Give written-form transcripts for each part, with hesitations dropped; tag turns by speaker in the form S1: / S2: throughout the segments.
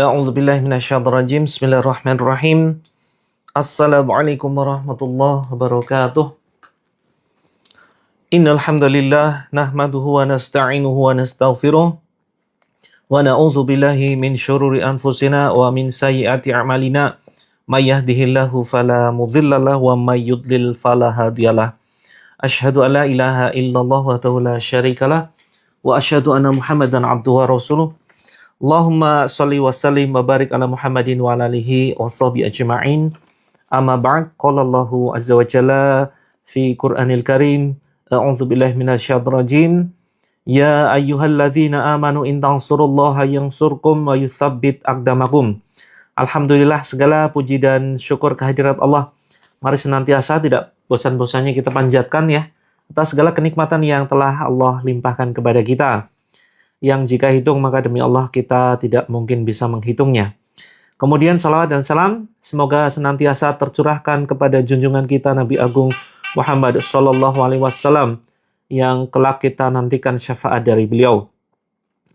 S1: A'udzubillahi minasyaitonirrajim. Bismillahirrahmanirrahim. Assalamualaikum warahmatullahi wabarakatuh. Innal hamdalillah nahmaduhu wa nasta'inuhu wa nastaghfiruh wa na'udzu billahi min syururi anfusina wa min sayyiati a'malina. May yahdihillahu fala mudhillalah wa may yudlil fala hadiyalah. Asyhadu an la ilaha illallah wahdahu la syarikalah wa asyhadu anna Muhammadan abduhu wa rasuluh. Allahumma sholli wa sallim wa barik ala Muhammadin wa ala alihi wa sahbihi ajma'in. Amma ba'd, qala Allahu azza wa jalla fi Qur'anil Karim, a'udzu billahi minasyaitonir rajim. Ya ayyuhalladzina amanu in tansurullaha yansurkum wa yutsabbit aqdamakum. Alhamdulillah, segala puji dan syukur kehadirat Allah. Mari senantiasa tidak bosan-bosannya kita panjatkan ya atas segala kenikmatan yang telah Allah limpahkan kepada kita, yang jika hitung maka demi Allah kita tidak mungkin bisa menghitungnya. Kemudian salawat dan salam semoga senantiasa tercurahkan kepada junjungan kita Nabi Agung Muhammad Sallallahu Alaihi Wasallam yang kelak kita nantikan syafaat dari beliau.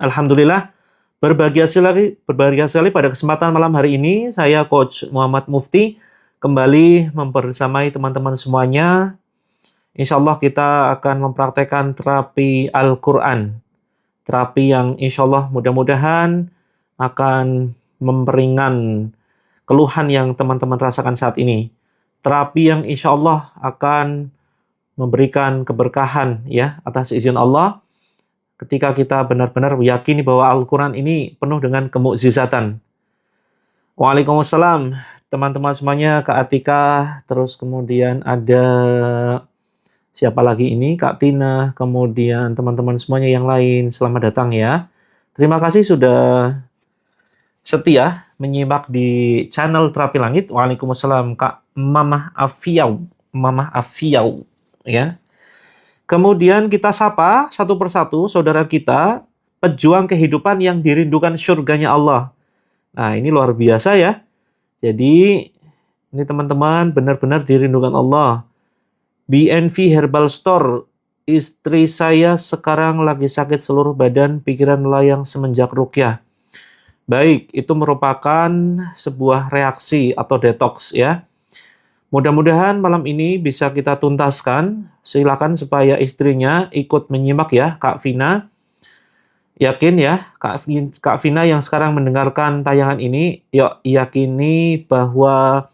S1: Alhamdulillah, berbahagia sekali pada kesempatan malam hari ini saya Coach Muhammad Mufti kembali membersamai teman-teman semuanya. Insya Allah kita akan mempraktekkan terapi Al-Quran. Terapi yang insya Allah mudah-mudahan akan memperingan keluhan yang teman-teman rasakan saat ini. Terapi yang insya Allah akan memberikan keberkahan ya atas izin Allah ketika kita benar-benar meyakini bahwa Al-Quran ini penuh dengan kemukjizatan. Waalaikumsalam teman-teman semuanya, Kak Atika, terus kemudian ada siapa lagi ini? Kak Tina, kemudian teman-teman semuanya yang lain, selamat datang ya. Terima kasih sudah setia menyimak di channel Terapi Langit. Waalaikumsalam Kak Mamah Afiau ya. Kemudian kita sapa satu persatu saudara kita, pejuang kehidupan yang dirindukan surganya Allah. Nah, ini luar biasa ya. Jadi, ini teman-teman benar-benar dirindukan Allah. BNV Herbal Store, istri saya sekarang lagi sakit seluruh badan, pikiran melayang semenjak ruqyah. Baik, itu merupakan sebuah reaksi atau detox ya. Mudah-mudahan malam ini bisa kita tuntaskan. Silakan supaya istrinya ikut menyimak ya, Kak Vina. Yakin ya, Kak Vina yang sekarang mendengarkan tayangan ini, yuk yakini bahwa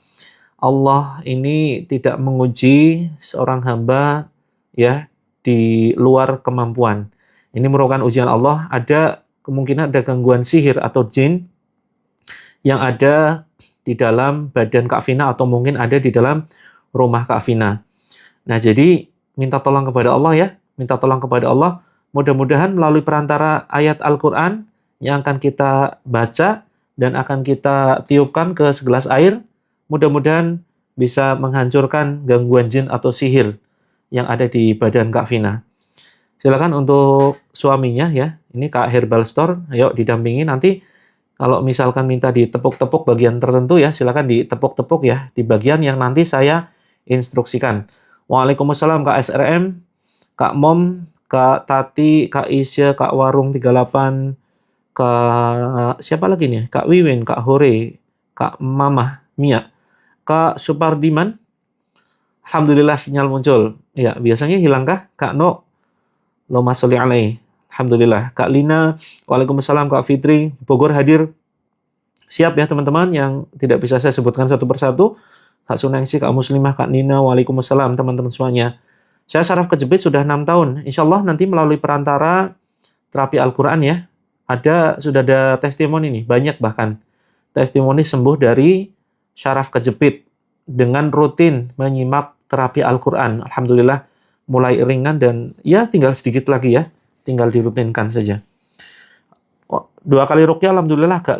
S1: Allah ini tidak menguji seorang hamba ya di luar kemampuan. Ini merupakan ujian Allah. Ada kemungkinan ada gangguan sihir atau jin yang ada di dalam badan Kak Vina atau mungkin ada di dalam rumah Kak Vina. Nah, jadi minta tolong kepada Allah ya. Minta tolong kepada Allah. Mudah-mudahan melalui perantara ayat Al-Quran yang akan kita baca dan akan kita tiupkan ke segelas air, mudah-mudahan bisa menghancurkan gangguan jin atau sihir yang ada di badan Kak Vina. Silakan untuk suaminya ya. Ini Kak Herbal Store, ayo didampingi nanti. Kalau misalkan minta ditepuk-tepuk bagian tertentu ya, silakan ditepuk-tepuk ya di bagian yang nanti saya instruksikan. Waalaikumsalam Kak SRM, Kak Mom, Kak Tati, Kak Isya, Kak Warung 38, Kak siapa lagi nih? Kak Wiwin, Kak Hore, Kak Mamah Mia, Kak Supardiman. Alhamdulillah sinyal muncul. Ya, biasanya hilangkah? Kak No, Allahumma sholli alaihi. Alhamdulillah. Kak Lina, waalaikumsalam. Kak Fitri, Bogor hadir. Siap ya teman-teman yang tidak bisa saya sebutkan satu persatu. Kak Sunengsi, Kak Muslimah, Kak Nina, waalaikumsalam teman-teman semuanya. Saya saraf kejepit sudah 6 tahun. Insya Allah nanti melalui perantara terapi Al-Quran ya. Sudah ada testimoni nih, banyak bahkan. Testimoni sembuh dari saraf kejepit dengan rutin menyimak terapi Al-Quran. Alhamdulillah mulai ringan dan ya tinggal sedikit lagi ya. Tinggal dirutinkan saja. 2 kali ruqyah alhamdulillah agak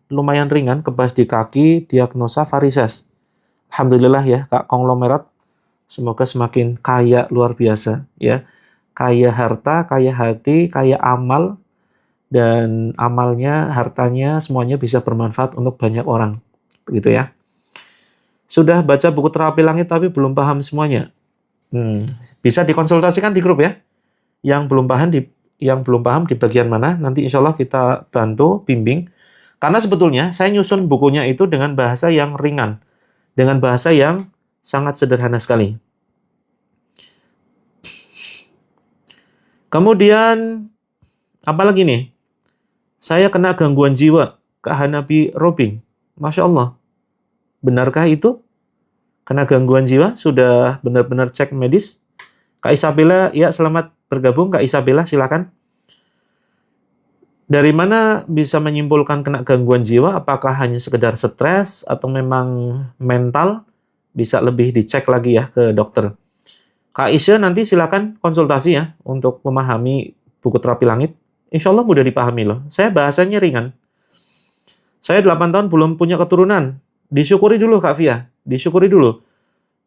S1: lumayan ringan, kebas di kaki, diagnosa varises. Alhamdulillah ya Kak Konglomerat. Semoga semakin kaya luar biasa ya. Kaya harta, kaya hati, kaya amal, dan amalnya, hartanya semuanya bisa bermanfaat untuk banyak orang. Begitu ya. Sudah baca buku Terapi Langit tapi belum paham semuanya. Bisa dikonsultasikan di grup ya. Yang belum paham di bagian mana, nanti insya Allah kita bantu, bimbing. Karena sebetulnya saya nyusun bukunya itu dengan bahasa yang ringan, dengan bahasa yang sangat sederhana sekali. Kemudian, apa lagi nih? Saya kena gangguan jiwa, Kak Hanapi Robin. Masya Allah. Benarkah itu? Kena gangguan jiwa? Sudah benar-benar cek medis? Kak Isabella, ya selamat bergabung. Kak Isabella, silakan. Dari mana bisa menyimpulkan kena gangguan jiwa? Apakah hanya sekedar stres atau memang mental? Bisa lebih dicek lagi ya ke dokter. Kak Isya nanti silakan konsultasi ya untuk memahami buku terapi langit. Insya Allah mudah dipahami loh. Saya bahasanya ringan. Saya 8 tahun belum punya keturunan. Disyukuri dulu Kak Fia. Disyukuri dulu.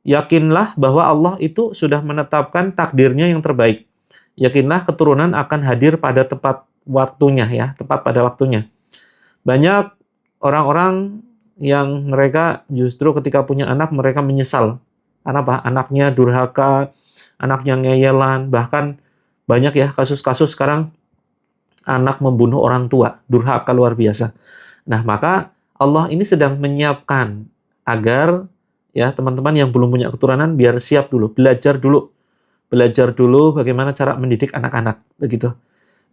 S1: Yakinlah bahwa Allah itu sudah menetapkan takdirnya yang terbaik. Yakinlah keturunan akan hadir pada tepat waktunya ya. Tepat pada waktunya. Banyak orang-orang yang mereka justru ketika punya anak mereka menyesal. Karena apa? Anaknya durhaka, anaknya ngeyelan, bahkan banyak ya kasus-kasus sekarang anak membunuh orang tua, durhaka luar biasa. Nah, maka Allah ini sedang menyiapkan agar ya teman-teman yang belum punya keturunan biar siap dulu, belajar dulu bagaimana cara mendidik anak-anak begitu.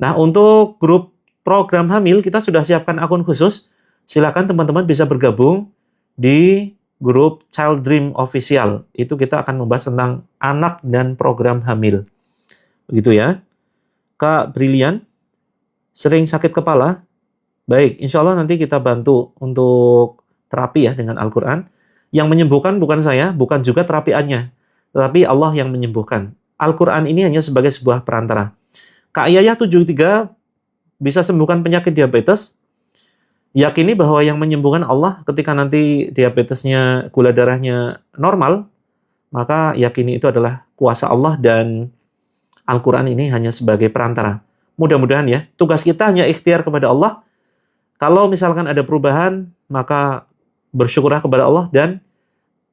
S1: Nah, untuk grup program hamil kita sudah siapkan akun khusus. Silakan teman-teman bisa bergabung di grup Child Dream Official. Itu kita akan membahas tentang anak dan program hamil. Begitu ya. Kak Brilian, sering sakit kepala? Baik, insya Allah nanti kita bantu untuk terapi ya dengan Al-Quran. Yang menyembuhkan bukan saya, bukan juga terapiannya. Tetapi Allah yang menyembuhkan. Al-Quran ini hanya sebagai sebuah perantara. Kak Yayah 73 bisa sembuhkan penyakit diabetes. Yakini bahwa yang menyembuhkan Allah ketika nanti diabetesnya, gula darahnya normal, maka yakini itu adalah kuasa Allah dan Al-Quran ini hanya sebagai perantara. Mudah-mudahan ya, tugas kita hanya ikhtiar kepada Allah. Kalau misalkan ada perubahan, maka bersyukurlah kepada Allah dan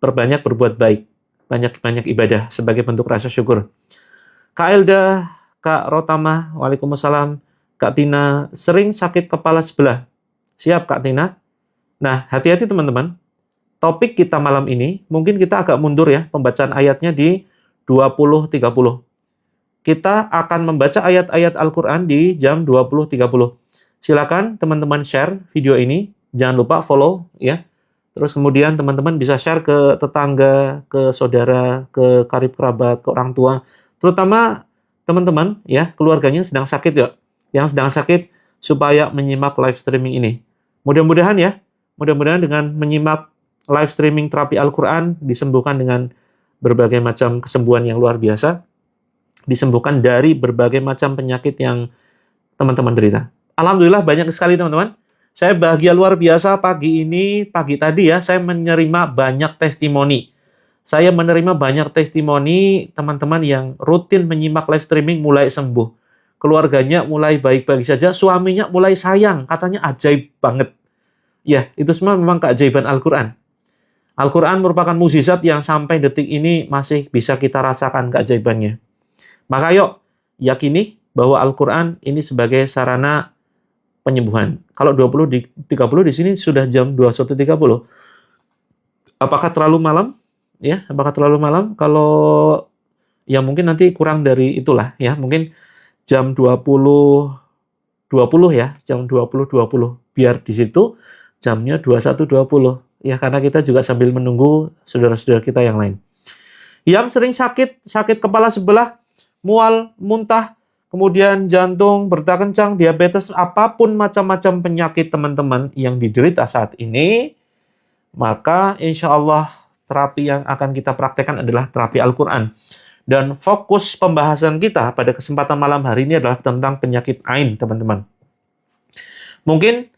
S1: perbanyak berbuat baik. Banyak-banyak ibadah sebagai bentuk rasa syukur. Kak Elda, Kak Rotama, Waalaikumsalam. Kak Tina, sering sakit kepala sebelah. Siap Kak Tina. Nah, hati-hati teman-teman. Topik kita malam ini, mungkin kita agak mundur ya, pembacaan ayatnya di 20.30. Kita akan membaca ayat-ayat Al-Quran di jam 20.30. Silakan teman-teman share video ini. Jangan lupa follow ya. Terus kemudian teman-teman bisa share ke tetangga, ke saudara, ke karib kerabat, ke orang tua. Terutama teman-teman ya, keluarganya sedang sakit ya. Yang sedang sakit supaya menyimak live streaming ini. Mudah-mudahan ya, mudah-mudahan dengan menyimak live streaming terapi Al-Quran disembuhkan dengan berbagai macam kesembuhan yang luar biasa, disembuhkan dari berbagai macam penyakit yang teman-teman derita. Alhamdulillah banyak sekali teman-teman. Saya bahagia luar biasa pagi tadi ya, saya menerima banyak testimoni. Saya menerima banyak testimoni teman-teman yang rutin menyimak live streaming mulai sembuh. Keluarganya mulai baik-baik saja, suaminya mulai sayang, katanya ajaib banget. Ya, itu semua memang keajaiban Al-Quran. Al-Quran merupakan mukjizat yang sampai detik ini masih bisa kita rasakan keajaibannya. Maka yuk, yakini bahwa Al-Quran ini sebagai sarana penyembuhan. Kalau 20.30 di sini sudah jam 21.30. Apakah terlalu malam? Ya, apakah terlalu malam? Kalau ya mungkin nanti kurang dari itulah ya, mungkin jam 20.20 ya, jam 20.20. Biar di situ jamnya 21.20. Ya, karena kita juga sambil menunggu saudara-saudara kita yang lain. Yang sering sakit kepala sebelah, mual, muntah, kemudian jantung, berdetak kencang, diabetes, apapun macam-macam penyakit teman-teman yang diderita saat ini, maka insya Allah terapi yang akan kita praktekkan adalah terapi Al-Quran. Dan fokus pembahasan kita pada kesempatan malam hari ini adalah tentang penyakit ain, teman-teman. Mungkin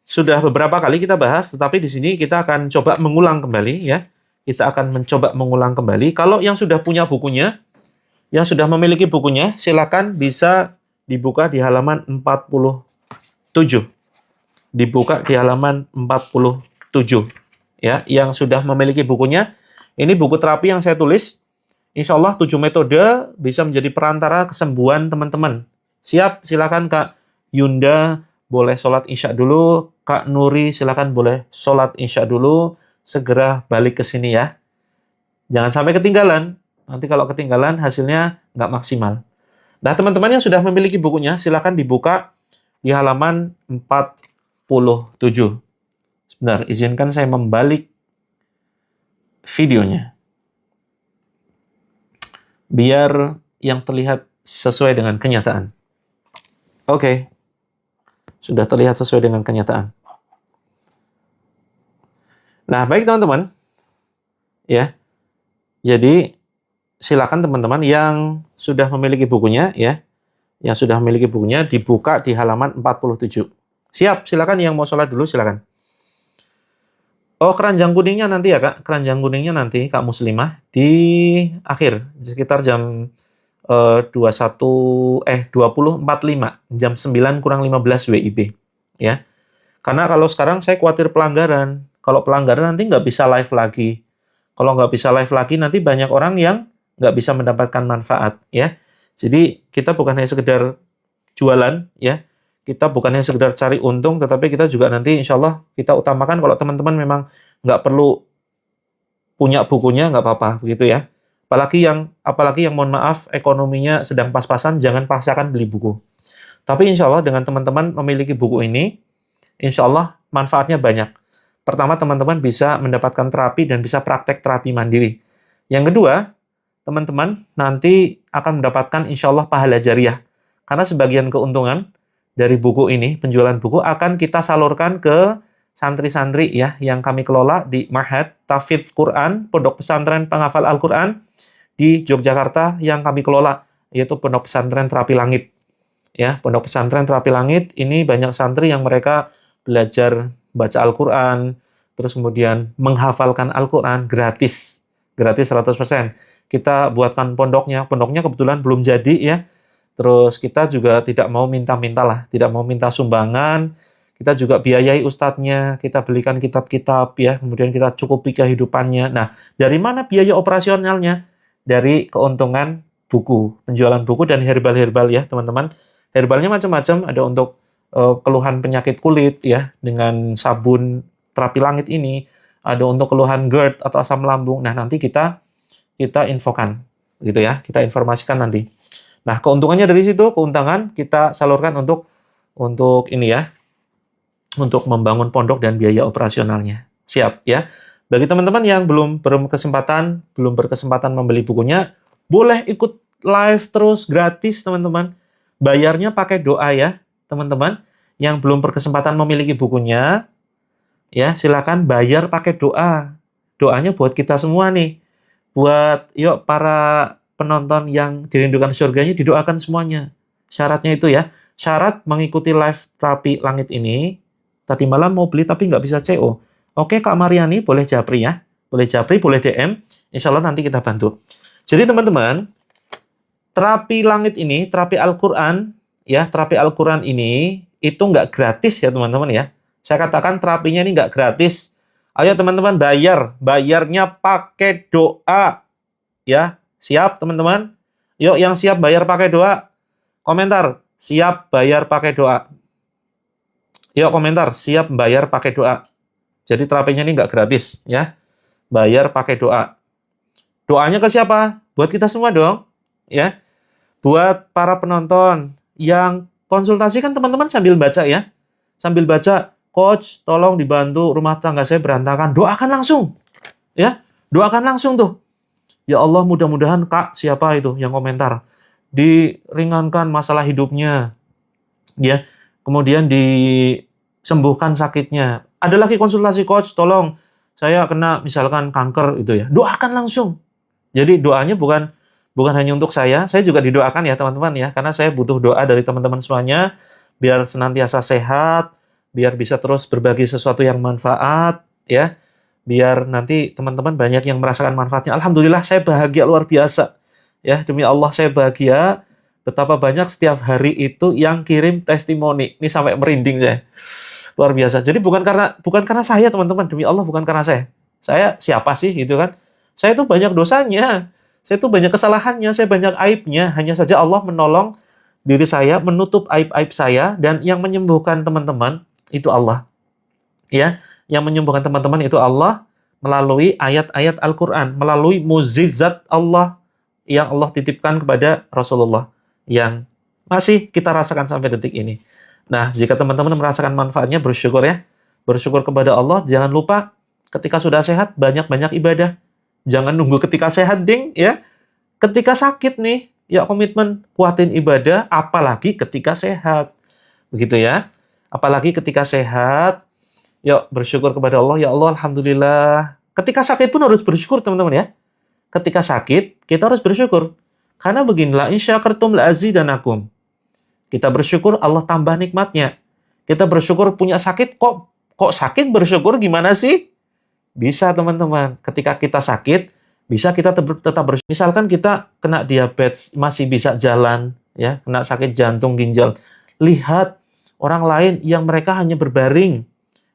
S1: sudah beberapa kali kita bahas, tetapi di sini kita akan coba mengulang kembali ya. Kita akan mencoba mengulang kembali. Kalau yang sudah punya bukunya, yang sudah memiliki bukunya, silakan bisa dibuka di halaman 47. Dibuka di halaman 47. Ya, yang sudah memiliki bukunya, ini buku terapi yang saya tulis. Insya Allah 7 metode bisa menjadi perantara kesembuhan teman-teman. Siap, silakan Kak Yunda, boleh sholat isya dulu. Kak Nuri, silakan boleh sholat Isya dulu, segera balik ke sini ya. Jangan sampai ketinggalan. Nanti kalau ketinggalan hasilnya nggak maksimal. Nah, teman-teman yang sudah memiliki bukunya, silakan dibuka di halaman 47. Sebentar, izinkan saya membalik videonya. Biar yang terlihat sesuai dengan kenyataan. Oke. Sudah terlihat sesuai dengan kenyataan. Nah, baik teman-teman. Ya. Jadi, silakan teman-teman yang sudah memiliki bukunya, ya. Yang sudah memiliki bukunya, dibuka di halaman 47. Siap, silakan yang mau sholat dulu, silakan. Oh, keranjang kuningnya nanti ya, Kak. Keranjang kuningnya nanti, Kak Muslimah, di akhir, sekitar jam 20.45, jam 9 kurang 15 WIB. Ya. Karena kalau sekarang saya khawatir pelanggaran. Kalau pelanggaran nanti nggak bisa live lagi. Kalau nggak bisa live lagi, nanti banyak orang yang nggak bisa mendapatkan manfaat. Ya. Jadi, kita bukan hanya sekedar jualan, ya. Kita bukan hanya sekedar cari untung, tetapi kita juga nanti insya Allah kita utamakan kalau teman-teman memang nggak perlu punya bukunya, nggak apa-apa, begitu ya. Apalagi yang mohon maaf, ekonominya sedang pas-pasan, jangan paksakan beli buku. Tapi insya Allah dengan teman-teman memiliki buku ini, insya Allah manfaatnya banyak. Pertama, teman-teman bisa mendapatkan terapi dan bisa praktek terapi mandiri. Yang kedua, teman-teman nanti akan mendapatkan insya Allah pahala jariah. Karena sebagian keuntungan dari buku ini, penjualan buku, akan kita salurkan ke santri-santri ya yang kami kelola di Ma'had Tahfidz Quran, Pondok Pesantren Penghafal Al-Quran di Yogyakarta yang kami kelola, yaitu Pondok Pesantren Terapi Langit. Ya, Pondok Pesantren Terapi Langit ini banyak santri yang mereka belajar baca Al-Quran, terus kemudian menghafalkan Al-Quran gratis 100%. Kita buatkan pondoknya kebetulan belum jadi ya. Terus kita juga tidak mau minta-minta lah, tidak mau minta sumbangan. Kita juga biayai ustadznya, kita belikan kitab-kitab ya, kemudian kita cukupi kehidupannya. Nah, dari mana biaya operasionalnya? Dari keuntungan buku, penjualan buku dan herbal-herbal ya, teman-teman. Herbalnya macam-macam, ada untuk keluhan penyakit kulit ya, dengan sabun terapi langit ini, ada untuk keluhan GERD atau asam lambung. Nah, nanti kita infokan gitu ya, kita informasikan nanti. Nah, keuntungannya dari situ, keuntungan kita salurkan untuk ini ya, untuk membangun pondok dan biaya operasionalnya. Siap ya. Bagi teman-teman yang belum berkesempatan membeli bukunya, boleh ikut live terus gratis, teman-teman. Bayarnya pakai doa ya, teman-teman. Yang belum berkesempatan memiliki bukunya, ya silakan bayar pakai doa. Doanya buat kita semua nih. Buat yuk para penonton yang dirindukan surganya, didoakan semuanya. Syaratnya itu ya. Syarat mengikuti live terapi langit ini, tadi malam mau beli tapi nggak bisa CO. Oke, Kak Mariani, boleh japri ya. Boleh japri, boleh DM. Insya Allah nanti kita bantu. Jadi teman-teman, terapi langit ini, terapi Al-Quran, ya, terapi Al-Quran ini, itu nggak gratis ya teman-teman ya. Saya katakan terapinya ini nggak gratis. Ayo teman-teman bayar. Bayarnya pakai doa. Ya, siap teman-teman? Yuk yang siap bayar pakai doa. Komentar, siap bayar pakai doa. Yuk komentar, siap bayar pakai doa. Jadi terapinya ini nggak gratis ya. Bayar pakai doa. Doanya ke siapa? Buat kita semua dong. Ya. Buat para penonton yang konsultasi kan teman-teman sambil baca ya. Sambil baca, coach tolong dibantu rumah tangga saya berantakan. Doakan langsung. Ya. Doakan langsung tuh. Ya Allah mudah-mudahan Kak siapa itu yang komentar. Diringankan masalah hidupnya. Ya. Kemudian disembuhkan sakitnya. Ada lagi konsultasi coach, tolong saya kena misalkan kanker itu ya. Doakan langsung. Jadi doanya bukan hanya untuk saya juga didoakan ya teman-teman ya, karena saya butuh doa dari teman-teman semuanya biar senantiasa sehat, biar bisa terus berbagi sesuatu yang manfaat ya. Biar nanti teman-teman banyak yang merasakan manfaatnya. Alhamdulillah saya bahagia luar biasa. Ya, demi Allah saya bahagia. Betapa banyak setiap hari itu yang kirim testimoni. Ini sampai merinding saya. Luar biasa. Jadi bukan karena saya teman-teman, demi Allah bukan karena saya. Saya siapa sih gitu kan? Saya itu banyak dosanya. Saya itu banyak kesalahannya, saya banyak aibnya. Hanya saja Allah menolong diri saya, menutup aib-aib saya, dan yang menyembuhkan teman-teman itu Allah. Ya, yang menyembuhkan teman-teman itu Allah melalui ayat-ayat Al-Quran, melalui mukjizat Allah yang Allah titipkan kepada Rasulullah yang masih kita rasakan sampai detik ini. Nah, jika teman-teman merasakan manfaatnya, bersyukur ya. Bersyukur kepada Allah, jangan lupa ketika sudah sehat, banyak-banyak ibadah. Jangan nunggu ketika sehat, ding, ya. Ketika sakit nih, ya komitmen kuatin ibadah, apalagi ketika sehat. Begitu ya. Apalagi ketika sehat, yuk bersyukur kepada Allah. Ya Allah, Alhamdulillah. Ketika sakit pun harus bersyukur, teman-teman ya. Ketika sakit, kita harus bersyukur. Karena beginilah, insyakartum la'azidanakum. Kita bersyukur, Allah tambah nikmatnya. Kita bersyukur punya sakit, kok sakit bersyukur gimana sih? Bisa, teman-teman. Ketika kita sakit, bisa kita tetap bersyukur. Misalkan kita kena diabetes, masih bisa jalan, ya, kena sakit jantung, ginjal. Lihat orang lain yang mereka hanya berbaring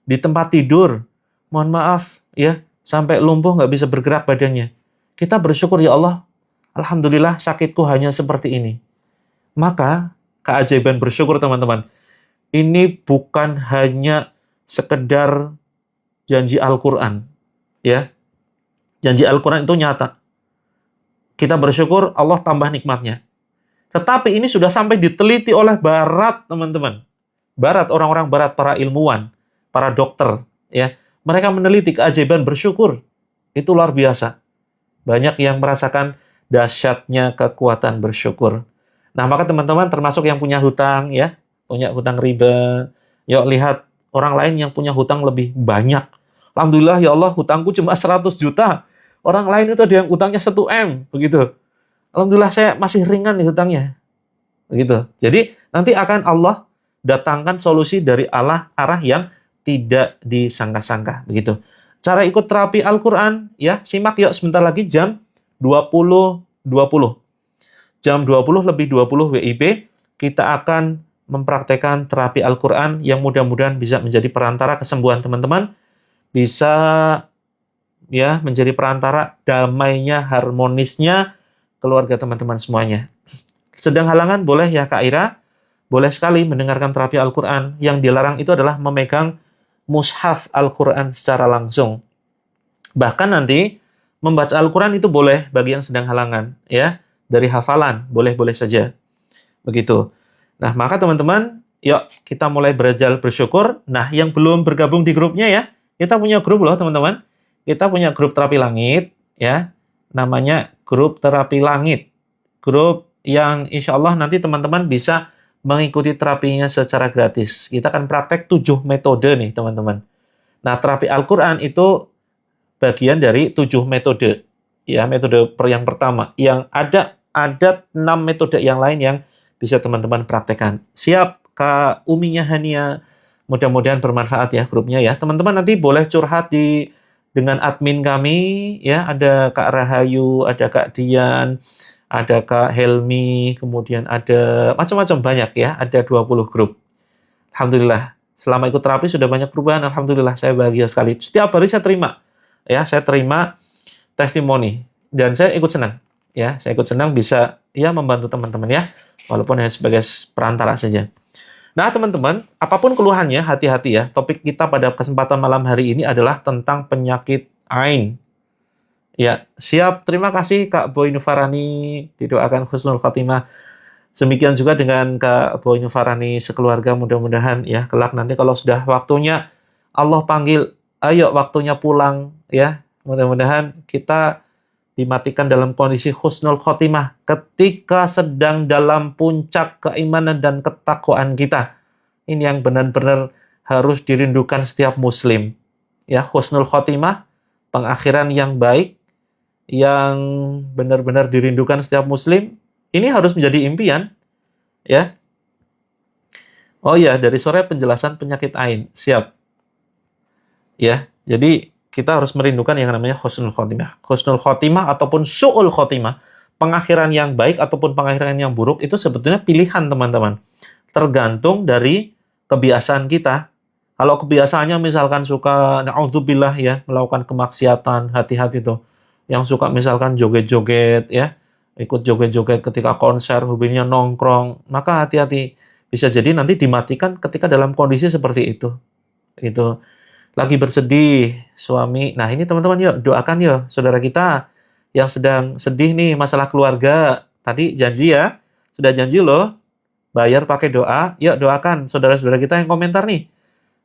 S1: di tempat tidur. Mohon maaf, ya, sampai lumpuh nggak bisa bergerak badannya. Kita bersyukur, ya Allah, Alhamdulillah sakitku hanya seperti ini. Maka, keajaiban bersyukur, teman-teman, ini bukan hanya sekedar janji Al-Quran, ya. Janji Al-Quran itu nyata. Kita bersyukur, Allah tambah nikmatnya. Tetapi ini sudah sampai diteliti oleh Barat, teman-teman. Barat, orang-orang Barat, para ilmuwan, para dokter, ya. Mereka meneliti keajaiban bersyukur. Itu luar biasa. Banyak yang merasakan dahsyatnya kekuatan bersyukur. Nah, maka teman-teman termasuk yang punya hutang, ya, punya hutang riba. Yuk lihat orang lain yang punya hutang lebih banyak. Alhamdulillah, ya Allah, hutangku cuma 100 juta. Orang lain itu ada yang hutangnya 1 M, begitu. Alhamdulillah, saya masih ringan nih hutangnya. Begitu. Jadi, nanti akan Allah datangkan solusi dari arah yang tidak disangka-sangka, begitu. Cara ikut terapi Al-Quran, ya, simak yuk sebentar lagi jam 20.20. Jam 20 lebih 20 WIB, kita akan mempraktekkan terapi Al-Quran yang mudah-mudahan bisa menjadi perantara kesembuhan teman-teman, bisa ya menjadi perantara damainya, harmonisnya keluarga teman-teman semuanya. Sedang halangan boleh ya Kak Ira, boleh sekali mendengarkan terapi Al-Quran. Yang dilarang itu adalah memegang mushaf Al-Quran secara langsung. Bahkan nanti membaca Al-Quran itu boleh bagi yang sedang halangan, ya. Dari hafalan, boleh-boleh saja. Begitu. Nah, maka teman-teman, yuk kita mulai belajar bersyukur. Nah, yang belum bergabung di grupnya ya, kita punya grup loh teman-teman. Kita punya grup terapi langit, ya. Namanya grup terapi langit. Grup yang insya Allah nanti teman-teman bisa mengikuti terapinya secara gratis. Kita akan praktek 7 metode nih teman-teman. Nah, terapi Al-Quran itu bagian dari 7 metode. Ya, metode yang pertama. Yang ada 6 metode yang lain yang bisa teman-teman praktekkan. Siap, Kak Uminya Hania. Mudah-mudahan bermanfaat ya grupnya ya. Teman-teman nanti boleh curhat dengan admin kami. Ya, ada Kak Rahayu, ada Kak Dian, ada Kak Helmi, kemudian ada macam-macam banyak ya. Ada 20 grup. Alhamdulillah. Selama ikut terapi sudah banyak perubahan. Alhamdulillah, saya bahagia sekali. Setiap hari saya terima. Ya, saya terima testimoni. Dan saya ikut senang. Ya, saya ikut senang bisa ya membantu teman-teman ya, walaupun hanya sebagai perantara saja. Nah, teman-teman, apapun keluhannya, hati-hati ya. Topik kita pada kesempatan malam hari ini adalah tentang penyakit ain. Ya, siap. Terima kasih Kak Boy Nufarani, didoakan husnul khotimah. Demikian juga dengan Kak Boy Nufarani sekeluarga, mudah-mudahan ya kelak nanti kalau sudah waktunya Allah panggil, ayo waktunya pulang ya. Mudah-mudahan kita dimatikan dalam kondisi husnul khotimah ketika sedang dalam puncak keimanan dan ketakwaan kita. Ini yang benar-benar harus dirindukan setiap muslim. Ya, husnul khotimah, pengakhiran yang baik, yang benar-benar dirindukan setiap muslim. Ini harus menjadi impian. Ya. Oh ya, dari sore penjelasan penyakit ain. Siap. Ya, jadi kita harus merindukan yang namanya husnul khotimah. Husnul khotimah ataupun su'ul khotimah, pengakhiran yang baik ataupun pengakhiran yang buruk, itu sebetulnya pilihan teman-teman. Tergantung dari kebiasaan kita. Kalau kebiasaannya misalkan suka, na'udzubillah ya, melakukan kemaksiatan, hati-hati tuh. Yang suka misalkan joget-joget ya, ikut joget-joget ketika konser, hobinya nongkrong, maka hati-hati. Bisa jadi nanti dimatikan ketika dalam kondisi seperti itu. Gitu. lagi bersedih, suami. Nah, ini teman-teman yuk doakan yuk saudara kita yang sedang sedih nih masalah keluarga. Tadi janji ya, sudah janji loh, bayar pakai doa. Yuk doakan saudara-saudara kita yang komentar nih.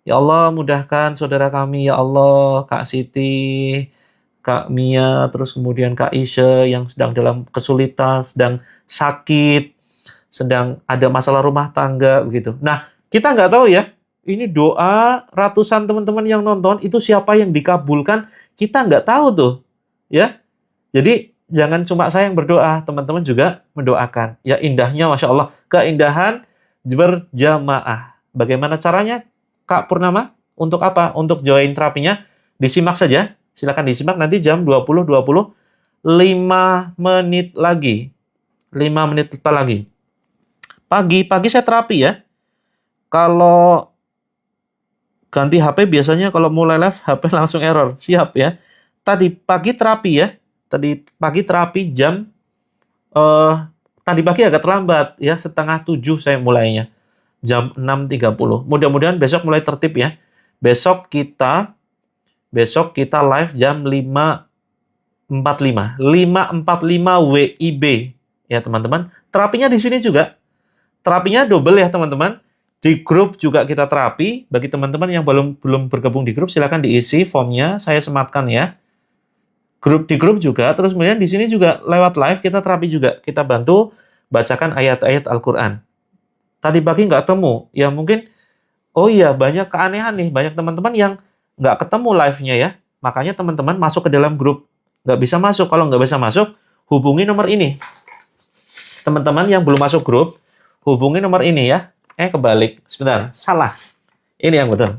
S1: Ya Allah, mudahkan saudara kami, ya Allah, Kak Siti, Kak Mia, terus kemudian Kak Isya yang sedang dalam kesulitan, sedang sakit, sedang ada masalah rumah tangga begitu. Nah, kita nggak tahu ya, ini doa ratusan teman-teman yang nonton itu siapa yang dikabulkan, kita nggak tahu tuh, ya. Jadi jangan cuma saya yang berdoa, teman-teman juga mendoakan. Ya indahnya, masya Allah, keindahan berjamaah. Bagaimana caranya, Kak Purnama? Untuk apa? Untuk join terapinya? Disimak saja. Silakan disimak nanti jam 20.20, 5 menit lagi. 5 menit lagi. Pagi saya terapi ya. Kalau ganti HP biasanya kalau mulai live HP langsung error. Siap ya. Tadi pagi terapi ya. Tadi pagi terapi jam tadi pagi agak terlambat ya, 6:30 saya mulainya. Jam 6.30. Mudah-mudahan besok mulai tertib ya. Besok kita live jam 5.45. 5.45 WIB ya teman-teman. Terapinya di sini juga. Terapinya double ya teman-teman. Di grup juga kita terapi. Bagi teman-teman yang belum bergabung di grup, silakan diisi formnya, saya sematkan ya. Di grup juga, terus kemudian di sini juga lewat live kita terapi juga. Kita bantu bacakan ayat-ayat Al-Quran. Tadi pagi nggak ketemu, ya mungkin, oh iya banyak keanehan nih, banyak teman-teman yang nggak ketemu live-nya ya. Makanya teman-teman masuk ke dalam grup. Nggak bisa masuk, kalau nggak bisa masuk, hubungi nomor ini. Teman-teman yang belum masuk grup, hubungi nomor ini ya. Kebalik. Sebentar. Salah. Ini yang betul.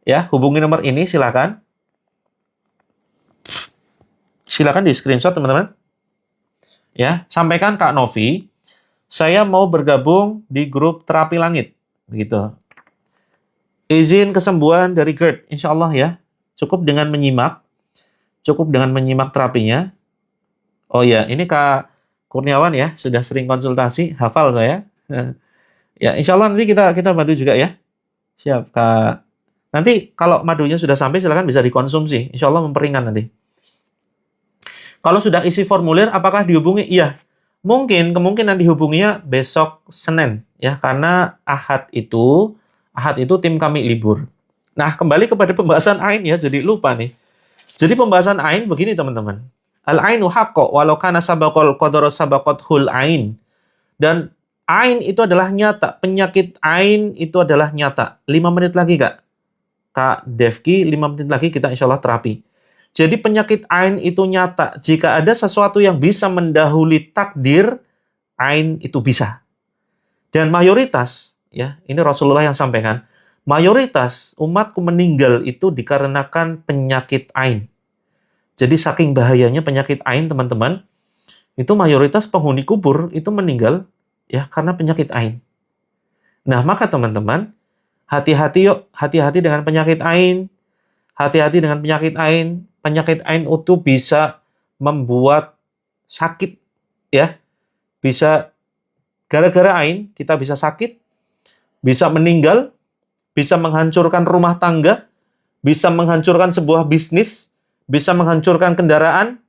S1: Ya, hubungi nomor ini silakan. Silakan di screenshot teman-teman. Ya, sampaikan Kak Novi, saya mau bergabung di grup terapi langit. Begitu. Izin kesembuhan dari GERD. Insya Allah ya. Cukup dengan menyimak terapinya. Oh ya, ini Kak Kurniawan ya, sudah sering konsultasi, hafal saya. Ya, insya Allah nanti kita bantu juga ya. Siap, Kak. Nanti kalau madunya sudah sampai, silakan bisa dikonsumsi. Insya Allah memperingan nanti. Kalau sudah isi formulir, apakah dihubungi? Iya. Kemungkinan dihubunginya besok Senin. Ya, karena Ahad itu tim kami libur. Nah, kembali kepada pembahasan Ain ya, jadi lupa nih. Jadi pembahasan Ain begini teman-teman. Al-ainu haqqo walau kana sabaqal qadara sabaqathul ain. Dan Ain itu adalah nyata. Penyakit Ain itu adalah nyata. 5 menit lagi, Kak Devki, 5 menit lagi kita insya Allah terapi. Jadi penyakit Ain itu nyata. Jika ada sesuatu yang bisa mendahului takdir, Ain itu bisa. Dan mayoritas, ya ini Rasulullah yang sampaikan, mayoritas umatku meninggal itu dikarenakan penyakit Ain. Jadi saking bahayanya penyakit Ain, teman-teman, itu mayoritas penghuni kubur itu meninggal ya karena penyakit Ain. Nah, maka teman-teman, hati-hati yuk, hati-hati dengan penyakit Ain. Hati-hati dengan penyakit Ain. Penyakit Ain itu bisa membuat sakit ya. Bisa gara-gara Ain kita bisa sakit, bisa meninggal, bisa menghancurkan rumah tangga, bisa menghancurkan sebuah bisnis, bisa menghancurkan kendaraan,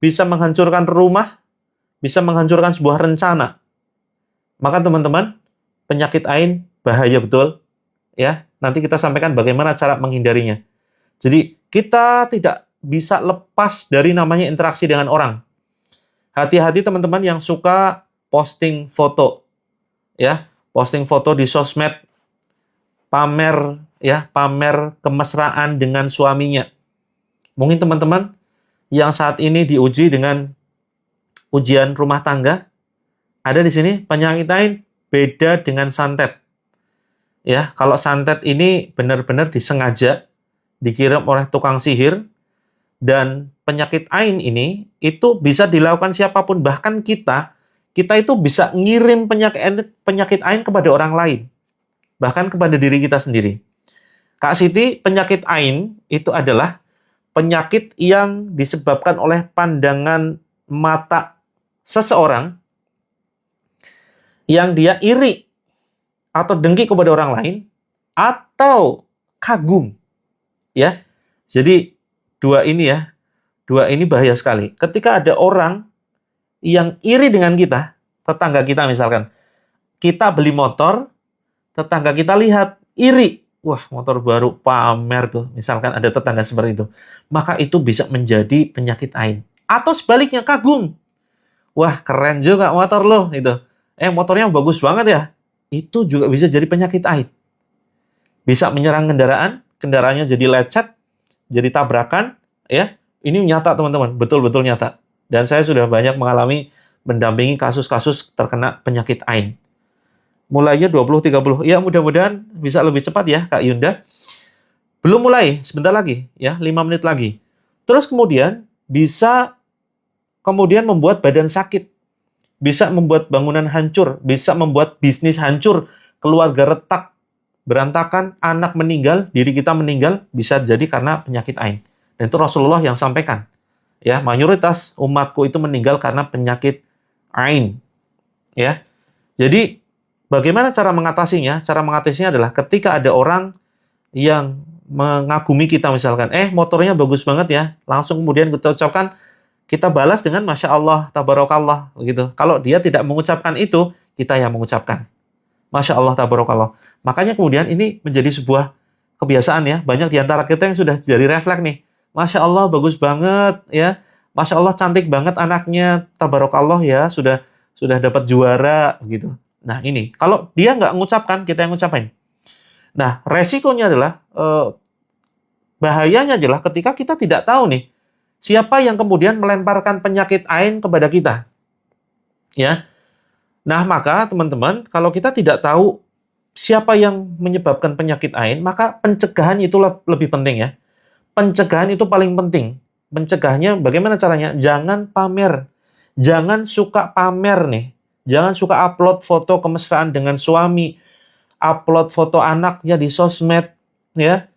S1: bisa menghancurkan rumah, bisa menghancurkan sebuah rencana. Maka teman-teman, penyakit Ain bahaya betul. Ya, nanti kita sampaikan bagaimana cara menghindarinya. Jadi, kita tidak bisa lepas dari namanya interaksi dengan orang. Hati-hati teman-teman yang suka posting foto. Ya, posting foto di sosmed, pamer kemesraan dengan suaminya. Mungkin teman-teman yang saat ini diuji dengan ujian rumah tangga, ada di sini penyakit Ain beda dengan santet. Ya, kalau santet ini benar-benar disengaja dikirim oleh tukang sihir, dan penyakit Ain ini itu bisa dilakukan siapapun, bahkan kita itu bisa ngirim penyakit Ain kepada orang lain, bahkan kepada diri kita sendiri. Kak Siti, penyakit Ain itu adalah penyakit yang disebabkan oleh pandangan mata seseorang yang dia iri atau dengki kepada orang lain, atau kagum Ya. Jadi dua ini bahaya sekali. Ketika ada orang yang iri dengan kita, tetangga kita misalkan, kita beli motor, tetangga kita lihat, iri. Wah, motor baru, pamer tuh. Misalkan ada tetangga seperti itu. Maka itu bisa menjadi penyakit ain. Atau sebaliknya, kagum. Wah, keren juga motor lo. Gitu. Motornya bagus banget ya. Itu juga bisa jadi penyakit ain. Bisa menyerang kendaraan, kendaraannya jadi lecet, jadi tabrakan. Ya, ini nyata teman-teman, betul-betul nyata. Dan saya sudah banyak mendampingi kasus-kasus terkena penyakit ain. Mulainya 20-30. Ya, mudah-mudahan bisa lebih cepat ya, Kak Yunda. Belum mulai, sebentar lagi, ya, 5 menit lagi. Terus kemudian, bisa kemudian membuat badan sakit. Bisa membuat bangunan hancur, bisa membuat bisnis hancur, keluarga retak, berantakan, anak meninggal, diri kita meninggal, bisa jadi karena penyakit ain. Dan itu Rasulullah yang sampaikan. Ya, mayoritas umatku itu meninggal karena penyakit ain. Ya. Jadi bagaimana cara mengatasinya? Cara mengatasinya adalah ketika ada orang yang mengagumi kita misalkan, motornya bagus banget ya, langsung kemudian kita ucapkan, kita balas dengan Masya Allah, Tabarakallah, begitu. Kalau dia tidak mengucapkan itu, kita yang mengucapkan. Masya Allah, Tabarakallah. Makanya kemudian ini menjadi sebuah kebiasaan ya, banyak di antara kita yang sudah jadi refleks nih. Masya Allah, bagus banget ya. Masya Allah, cantik banget anaknya, Tabarakallah ya, sudah dapat juara, gitu. Nah ini, kalau dia nggak mengucapkan, kita yang ngucapin. Nah, resikonya adalah, bahayanya adalah ketika kita tidak tahu nih, siapa yang kemudian melemparkan penyakit ain kepada kita. Ya. Nah, maka teman-teman, kalau kita tidak tahu siapa yang menyebabkan penyakit ain, maka pencegahan itu lebih penting ya. Pencegahan itu paling penting. Mencegahnya bagaimana caranya? Jangan pamer. Jangan suka pamer nih. Jangan suka upload foto kemesraan dengan suami, upload foto anaknya di sosmed, ya.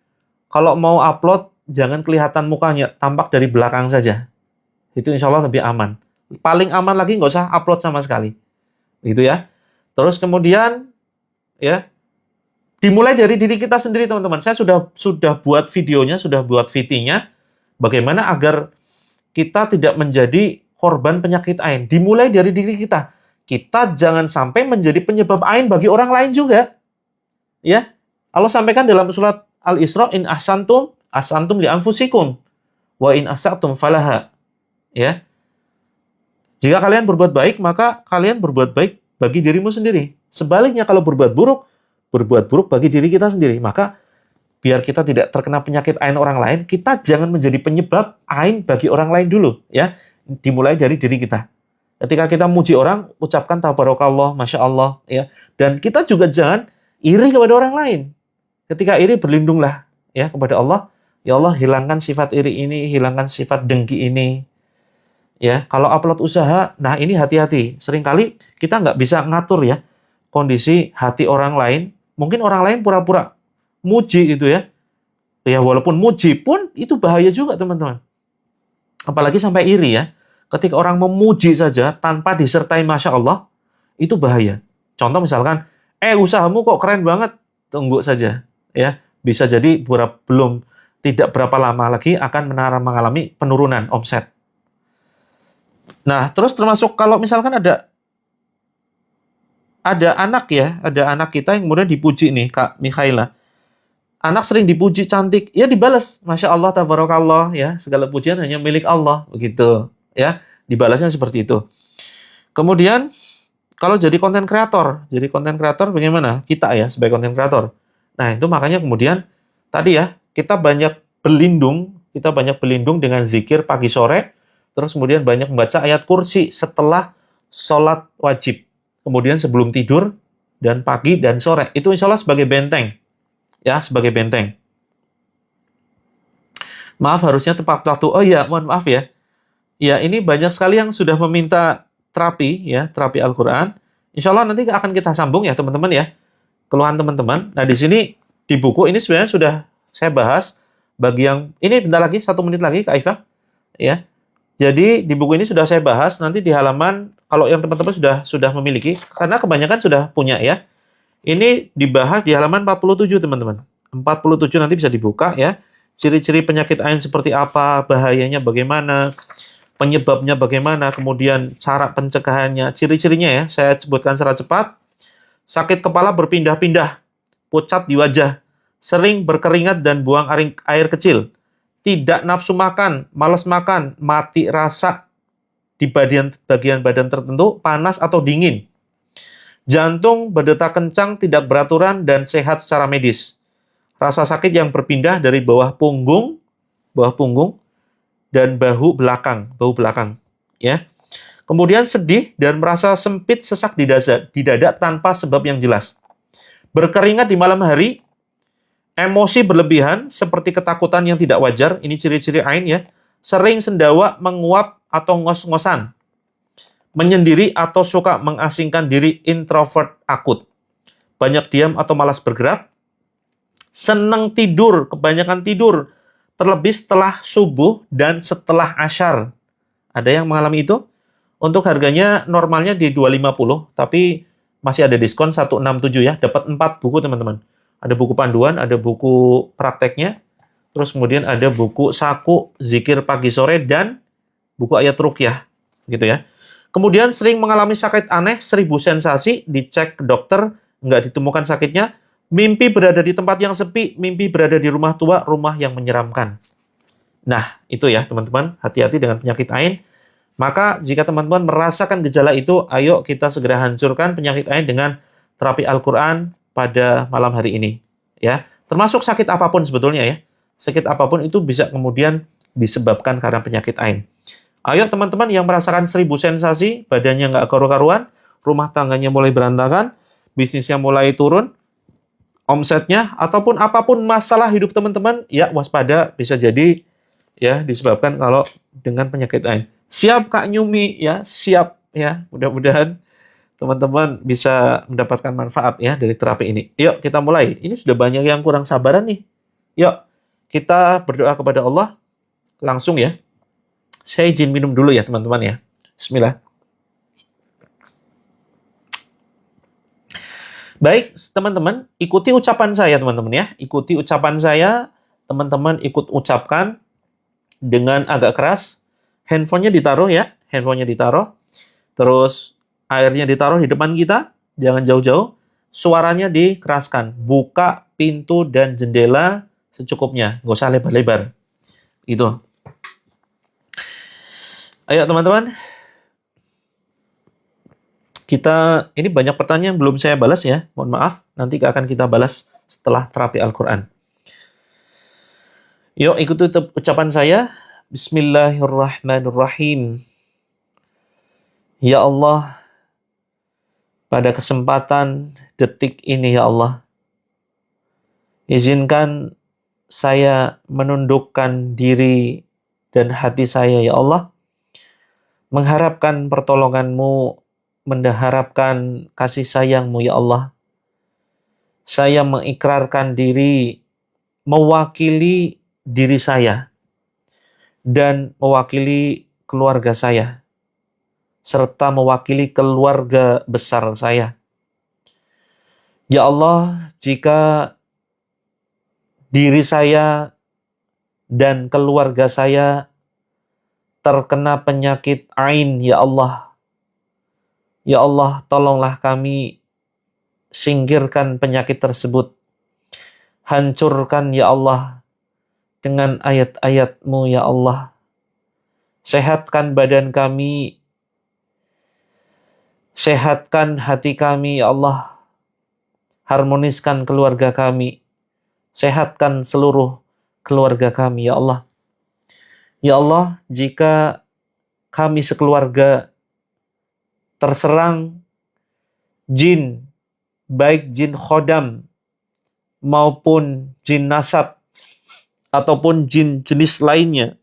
S1: Kalau mau upload, jangan kelihatan mukanya, tampak dari belakang saja. Itu insya Allah lebih aman. Paling aman lagi nggak usah upload sama sekali. Gitu ya. Terus kemudian, ya, dimulai dari diri kita sendiri, teman-teman. Saya sudah buat videonya, sudah buat VT-nya, bagaimana agar kita tidak menjadi korban penyakit ain. Dimulai dari diri kita. Kita jangan sampai menjadi penyebab ain bagi orang lain juga. Ya, Allah sampaikan dalam surat Al-Isra, in ahsantum li anfusikum, wa in asa'tum falaha. Ya. Jika kalian berbuat baik, maka kalian berbuat baik bagi dirimu sendiri. Sebaliknya kalau berbuat buruk bagi diri kita sendiri. Maka biar kita tidak terkena penyakit ain orang lain, kita jangan menjadi penyebab ain bagi orang lain dulu, ya. Dimulai dari diri kita. Ketika kita muji orang, ucapkan tabarakallah, Masya Allah, ya. Dan kita juga jangan iri kepada orang lain. Ketika iri, berlindunglah ya kepada Allah. Ya Allah, hilangkan sifat iri ini, hilangkan sifat dengki ini. Ya, kalau upload usaha, nah ini hati-hati. Seringkali kita nggak bisa ngatur ya kondisi hati orang lain. Mungkin orang lain pura-pura muji gitu ya. Ya walaupun muji pun itu bahaya juga teman-teman. Apalagi sampai iri ya. Ketika orang memuji saja tanpa disertai Masya Allah, itu bahaya. Contoh misalkan, usahamu kok keren banget. Tunggu saja ya. Bisa jadi tidak berapa lama lagi akan mengalami penurunan omset. Nah, terus termasuk kalau misalkan ada anak ya, ada anak kita yang kemudian dipuji nih, Kak Mikhaila. Anak sering dipuji cantik, ya dibalas, Masya Allah, Tabarakallah, ya, segala pujian hanya milik Allah, begitu, ya, dibalasnya seperti itu. Kemudian, kalau jadi konten kreator bagaimana? Kita ya, sebagai konten kreator. Nah, itu makanya kemudian, tadi ya, kita banyak berlindung dengan zikir pagi sore, terus kemudian banyak membaca ayat kursi setelah sholat wajib. Kemudian sebelum tidur, dan pagi dan sore. Itu insya Allah sebagai benteng. Ya, sebagai benteng. Maaf, harusnya tepat waktu. Oh iya, mohon maaf ya. Ya, ini banyak sekali yang sudah meminta terapi, ya, terapi Al-Quran. Insya Allah nanti akan kita sambung ya, teman-teman ya. Keluhan teman-teman. Nah, di sini, di buku ini sebenarnya sudah saya bahas. Bagi yang, ini bentar lagi, 1 menit lagi, Kak Ifah. Ya. Jadi, di buku ini sudah saya bahas. Nanti di halaman, kalau yang teman-teman sudah memiliki, karena kebanyakan sudah punya ya. Ini dibahas di halaman 47, teman-teman. 47 nanti bisa dibuka ya. ciri-ciri penyakit ain seperti apa, bahayanya bagaimana, penyebabnya bagaimana, kemudian cara pencegahannya, ciri-cirinya ya, saya sebutkan secara cepat. Sakit kepala berpindah-pindah, pucat di wajah, sering berkeringat dan buang air kecil, tidak nafsu makan, malas makan, mati rasa di bagian badan tertentu, panas atau dingin. Jantung berdetak kencang, tidak beraturan, dan sehat secara medis. Rasa sakit yang berpindah dari bawah punggung, dan bahu belakang, ya. Kemudian sedih dan merasa sempit sesak di dada tanpa sebab yang jelas. Berkeringat di malam hari, emosi berlebihan seperti ketakutan yang tidak wajar, ini ciri-ciri ain ya. Sering sendawa, menguap atau ngos-ngosan. Menyendiri atau suka mengasingkan diri, introvert akut. Banyak diam atau malas bergerak. Senang tidur, kebanyakan tidur, terlebih setelah subuh dan setelah asyar. Ada yang mengalami itu? Untuk harganya normalnya di 250, tapi masih ada diskon 167 ya. Dapat 4 buku teman-teman. Ada buku panduan, ada buku prakteknya, terus kemudian ada buku saku, zikir pagi sore, dan buku ayat ruqyah. Gitu ya. Kemudian sering mengalami sakit aneh, 1000 sensasi, dicek ke dokter, nggak ditemukan sakitnya. Mimpi berada di tempat yang sepi, mimpi berada di rumah tua, rumah yang menyeramkan. Nah, itu ya teman-teman, hati-hati dengan penyakit ain. Maka jika teman-teman merasakan gejala itu, ayo kita segera hancurkan penyakit ain dengan terapi Al-Quran pada malam hari ini. Ya, termasuk sakit apapun sebetulnya ya. Sakit apapun itu bisa kemudian disebabkan karena penyakit ain. Ayo teman-teman yang merasakan 1000 sensasi, badannya nggak karu-karuan, rumah tangganya mulai berantakan, bisnisnya mulai turun, omsetnya, ataupun apapun masalah hidup teman-teman, ya waspada, bisa jadi ya disebabkan kalau dengan penyakit ain. Siap Kak Nyumi ya, siap ya. Mudah-mudahan teman-teman bisa mendapatkan manfaat ya dari terapi ini. Yuk kita mulai. Ini sudah banyak yang kurang sabaran nih. Yuk kita berdoa kepada Allah langsung ya. Saya izin minum dulu ya teman-teman ya. Bismillah. Baik, teman-teman, ikuti ucapan saya teman-teman ya. Ikuti ucapan saya, teman-teman ikut ucapkan dengan agak keras. Handphonenya ditaruh ya, handphonenya ditaruh. Terus airnya ditaruh di depan kita, jangan jauh-jauh. Suaranya dikeraskan. Buka pintu dan jendela secukupnya, nggak usah lebar-lebar. Itu. Ayo teman-teman. Ini banyak pertanyaan yang belum saya balas ya. Mohon maaf, nanti akan kita balas setelah terapi Al-Quran. Yuk ikuti ucapan saya. Bismillahirrahmanirrahim. Ya Allah, pada kesempatan detik ini ya Allah, izinkan saya menundukkan diri dan hati saya ya Allah, mengharapkan pertolongan-Mu, mengharapkan kasih sayang-Mu ya Allah. Saya mengikrarkan diri, mewakili diri saya, dan mewakili keluarga saya, serta mewakili keluarga besar saya. Ya Allah, jika diri saya dan keluarga saya terkena penyakit ain, ya Allah, tolonglah kami singkirkan penyakit tersebut. Hancurkan ya Allah dengan ayat-ayat-Mu ya Allah. Sehatkan badan kami, sehatkan hati kami ya Allah. Harmoniskan keluarga kami, sehatkan seluruh keluarga kami ya Allah. Ya Allah, jika kami sekeluarga terserang jin, baik jin khodam maupun jin nasab ataupun jin jenis lainnya,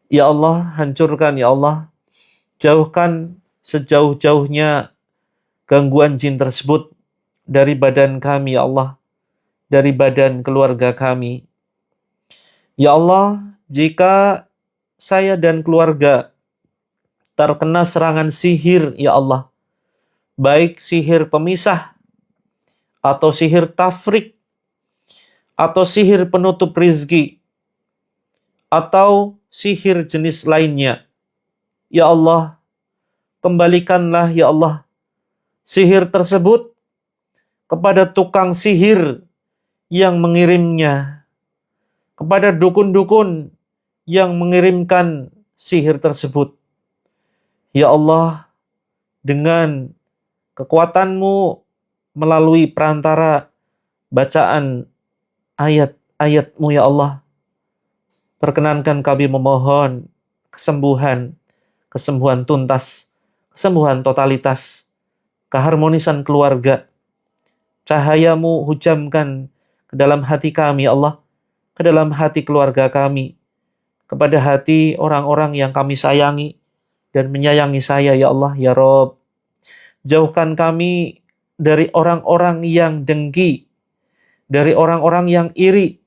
S1: ya Allah, hancurkan ya Allah. Jauhkan sejauh-jauhnya gangguan jin tersebut dari badan kami ya Allah, dari badan keluarga kami. Ya Allah, jika saya dan keluarga terkena serangan sihir ya Allah, baik sihir pemisah atau sihir tafrik atau sihir penutup rizki, atau sihir jenis lainnya. Ya Allah, kembalikanlah ya Allah sihir tersebut kepada tukang sihir yang mengirimnya, kepada dukun-dukun yang mengirimkan sihir tersebut. Ya Allah, dengan kekuatan-Mu melalui perantara bacaan ayat-ayat-Mu ya Allah, perkenankan kami memohon kesembuhan tuntas, kesembuhan totalitas, keharmonisan keluarga. Cahaya-Mu hujamkan ke dalam hati kami ya Allah, ke dalam hati keluarga kami, kepada hati orang-orang yang kami sayangi dan menyayangi saya ya Allah ya Rob. Jauhkan kami dari orang-orang yang dengki, dari orang-orang yang iri,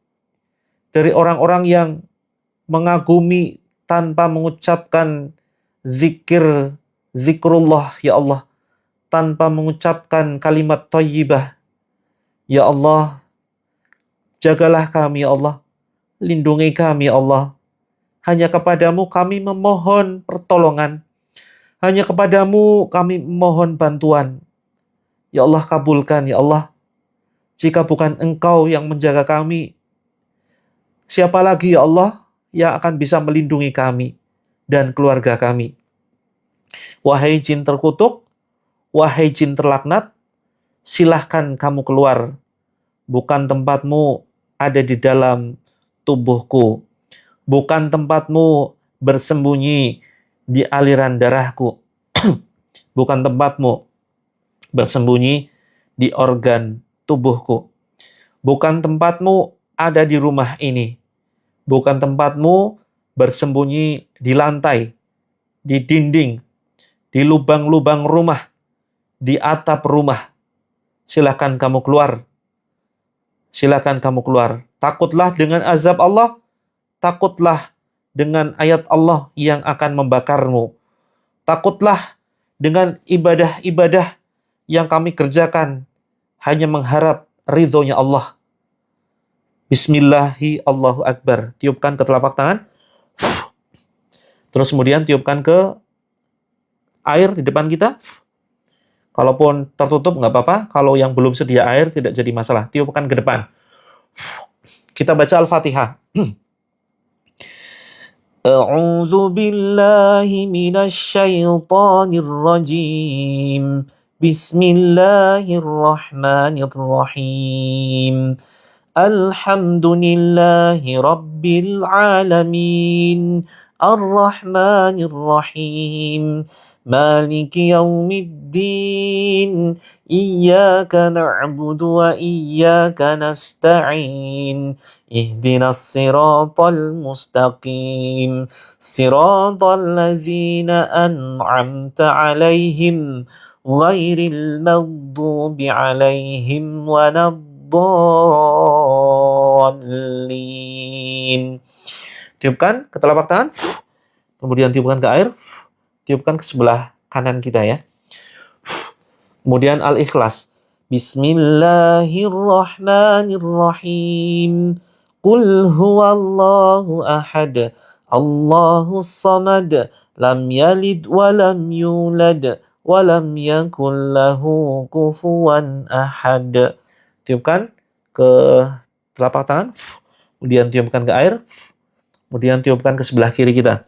S1: dari orang-orang yang mengagumi tanpa mengucapkan zikrullah ya Allah, tanpa mengucapkan kalimat thayyibah. Ya Allah, jagalah kami ya Allah, lindungi kami ya Allah. Hanya kepadamu kami memohon pertolongan. Hanya kepadamu kami memohon bantuan. Ya Allah, kabulkan ya Allah. Jika bukan Engkau yang menjaga kami, siapa lagi ya Allah yang akan bisa melindungi kami dan keluarga kami? Wahai jin terkutuk, wahai jin terlaknat, silahkan kamu keluar. Bukan tempatmu ada di dalam tubuhku. Bukan tempatmu bersembunyi di aliran darahku. Bukan tempatmu bersembunyi di organ tubuhku. Bukan tempatmu ada di rumah ini. Bukan tempatmu bersembunyi di lantai, di dinding, di lubang-lubang rumah, di atap rumah. Silakan kamu keluar. Silakan kamu keluar. Takutlah dengan azab Allah. Takutlah dengan ayat Allah yang akan membakarmu. Takutlah dengan ibadah-ibadah yang kami kerjakan hanya mengharap ridhonya Allah. Bismillahi Allahu Akbar. Tiupkan ke telapak tangan. Terus kemudian tiupkan ke air di depan kita. Kalaupun tertutup nggak apa-apa. Kalau yang belum sedia air tidak jadi masalah. Tiupkan ke depan. Kita baca Al-Fatihah. A'udzu billahi minasy syaithanir rajim. Bismillahirrahmanirrahim. Alhamdulillahi rabbil alamin. Ar-Rahmanir Rahim. Maliki yaumiddin. Iyyaka na'budu wa iyyaka nasta'in. Ihdinas siratal mustaqim. Siratal ladzina an'amta 'alaihim ghairil maghdubi 'alaihim waladdallin. Tiupkan ke telapak tangan, kemudian tiupkan ke air, tiupkan ke sebelah kanan kita ya. Kemudian Al-Ikhlas. Bismillahirrahmanirrahim. Qul huwallahu ahad. Allahus samad. Lam yalid wa lam yulad. Wa lam yakul lahu kufuwan ahad. Tiupkan ke telapak tangan. Kemudian tiupkan ke air. Kemudian tiupkan ke sebelah kiri kita.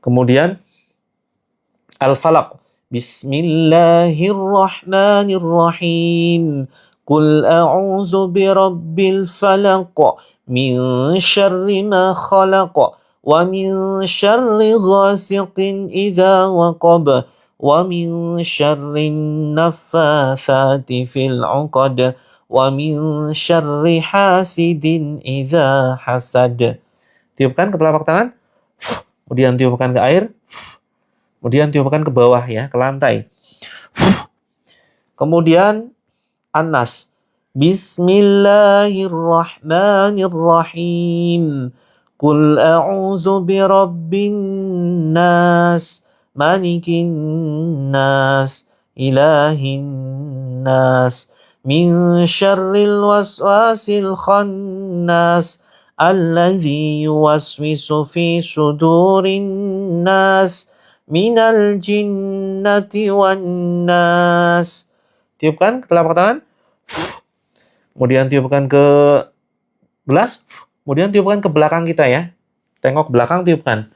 S1: Kemudian Al-Falaq. Bismillahirrahmanirrahim. Qul a'udzu birabbil falaq. Min syarri ma khalaq. Wa min syarri ghasiqin idza waqab. Wa min syarri naffatsati fil 'uqad. Wa min syarri hasidin idza hasad. Tiupkan ke telapak tangan. Kemudian tiupkan ke air. Kemudian tiupkan ke bawah ya, ke lantai. Kemudian An-Nas. Bismillahirrahmanirrahim. Qul a'udzu birabbin nas, malikin nas, ilahin nas, min syarril waswasil khannas alladzi yuwaswisu fi sudurin nas minal jinnati wan nas. Tiupkan ke telapak tangan. Kemudian tiupkan ke gelas. Kemudian tiupkan ke belakang kita ya. Tengok belakang, tiupkan.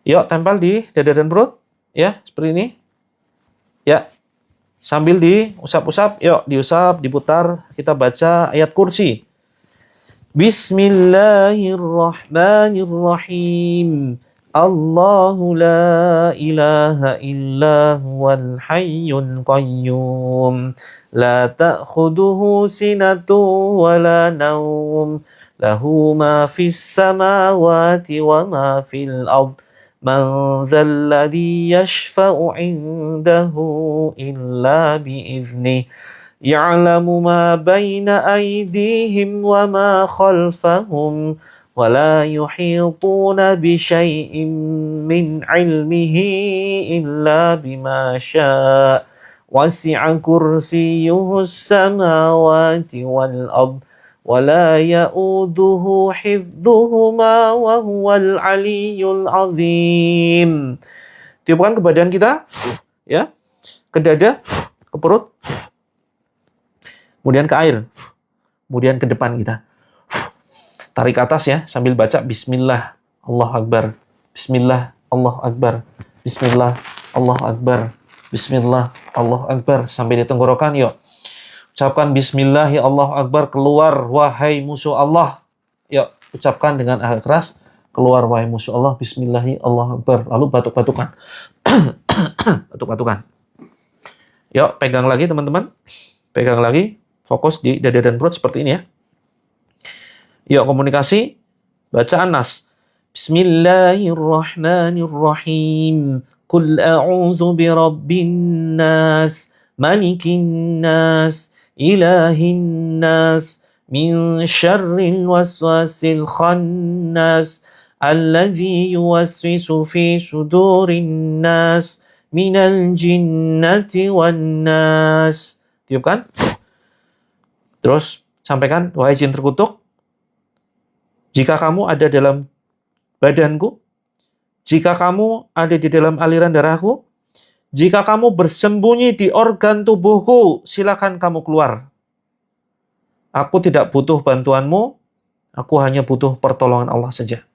S1: Yuk, tempel di dada dan perut. Ya, seperti ini. Ya. Sambil diusap-usap. Yuk, diusap, diputar. Kita baca ayat kursi. Bismillahirrahmanirrahim. Allahu la ilaha illa huwal hayyul qayyum. La ta'khuduhu sinatu wa la nawm. Lahu ma fis samawati wa ma fil ard. Man dhal ladhi yashfa'u 'indahu illa bi'idhnih. Ya'lamu ma baina aydihim wa ma khalfahum. ولا يحيطون بشيء من علمه إلا بما شاء وسع كرسيه السماوات والأرض ولا يؤوده حفظهما وهو العلي العظيم. Tiupkan ke badan kita, ya, ke dada, ke perut, kemudian ke air, kemudian ke depan kita. Tarik ke atas ya, sambil baca Bismillah, Allahu Akbar, Bismillah, Allahu Akbar, Bismillah, Allahu Akbar, Bismillah, Allahu Akbar, sampai di tenggorokan. Yuk, ucapkan Bismillah, ya Allahu Akbar, keluar wahai musuh Allah. Yuk, ucapkan dengan agak keras, keluar wahai musuh Allah, Bismillah, ya Allahu Akbar. Lalu batuk-batukan. Batuk-batukan. Yuk, pegang lagi teman-teman, pegang lagi, fokus di dada dan perut seperti ini ya. Yuk, komunikasi. Baca An-Nas. Bismillahirrahmanirrahim. Qul a'udzu birabbin nas, malikin nas, ilahin nas, min syarril waswasil khannas, alladzi yuwaswisu fi sudurin nas, minal jinnati wan nas. Tiupkan. Terus sampaikan, wahai jin terkutuk, jika kamu ada dalam badanku, jika kamu ada di dalam aliran darahku, jika kamu bersembunyi di organ tubuhku, silakan kamu keluar. Aku tidak butuh bantuanmu, aku hanya butuh pertolongan Allah saja.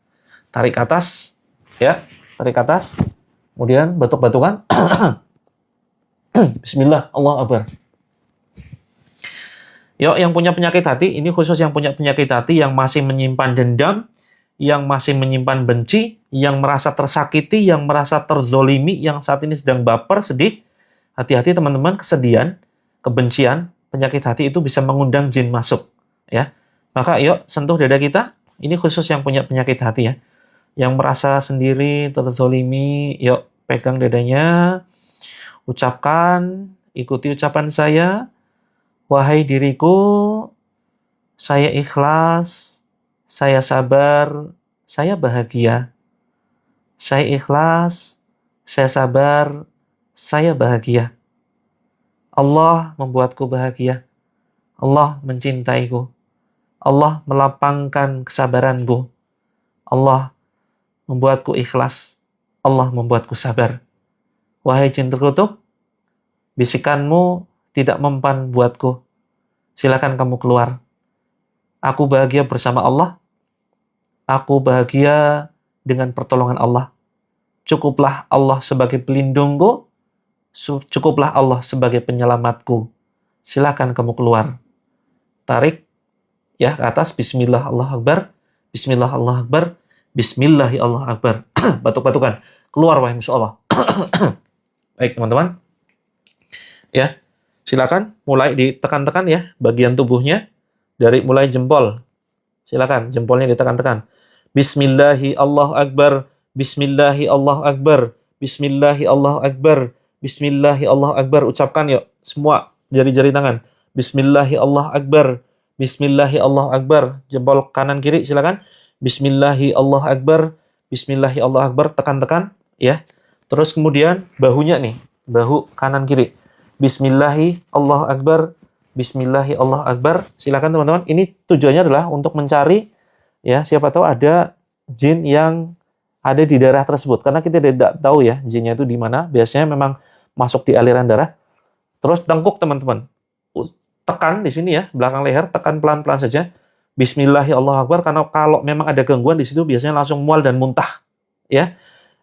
S1: Tarik atas, ya, tarik atas, kemudian batuk-batukan. Bismillah, Allah Akbar. Yuk, yang punya penyakit hati, ini khusus yang punya penyakit hati, yang masih menyimpan dendam, yang masih menyimpan benci, yang merasa tersakiti, yang merasa terzolimi, yang saat ini sedang baper, sedih. Hati-hati teman-teman, kesedihan, kebencian, penyakit hati itu bisa mengundang jin masuk. Ya, maka yuk, sentuh dada kita, ini khusus yang punya penyakit hati ya. Yang merasa sendiri, terzolimi, yuk, pegang dadanya, ucapkan, ikuti ucapan saya. Wahai diriku, saya ikhlas, saya sabar, saya bahagia. Saya ikhlas, saya sabar, saya bahagia. Allah membuatku bahagia. Allah mencintaiku. Allah melapangkan kesabaranku. Allah membuatku ikhlas. Allah membuatku sabar. Wahai jin terkutuk, bisikanmu tidak mempan buatku. Silakan kamu keluar. Aku bahagia bersama Allah. Aku bahagia dengan pertolongan Allah. Cukuplah Allah sebagai pelindungku. Cukuplah Allah sebagai penyelamatku. Silakan kamu keluar. Tarik ya ke atas. Bismillah, Allah Akbar. Bismillah, Allah Akbar. Bismillah, Allah Akbar. Batuk-batukan. Keluar wahai musuh Allah. Baik teman-teman. Ya. Silakan mulai ditekan-tekan ya bagian tubuhnya dari mulai jempol. Silakan jempolnya ditekan-tekan. Bismillahi Allahu Akbar. Bismillahi Allahu Akbar. Bismillahi Allahu Akbar. Bismillahi Allahu Akbar. Ucapkan yuk semua jari-jari tangan. Bismillahi Allahu Akbar. Bismillahi Allahu Akbar. Jempol kanan kiri silakan. Bismillahi Allahu Akbar. Bismillahi Allahu Akbar. Tekan-tekan ya. Terus kemudian bahunya nih, bahu kanan kiri. Bismillahi Allahu Akbar, Bismillahi Allahu Akbar. Silakan teman-teman. Ini tujuannya adalah untuk mencari, ya, siapa tahu ada jin yang ada di daerah tersebut. Karena kita tidak tahu ya jinnya itu di mana. Biasanya memang masuk di aliran darah. Terus tengkuk teman-teman. Tekan di sini ya, belakang leher, tekan pelan-pelan saja. Bismillahi Allahu Akbar, karena kalau memang ada gangguan di situ biasanya langsung mual dan muntah, ya.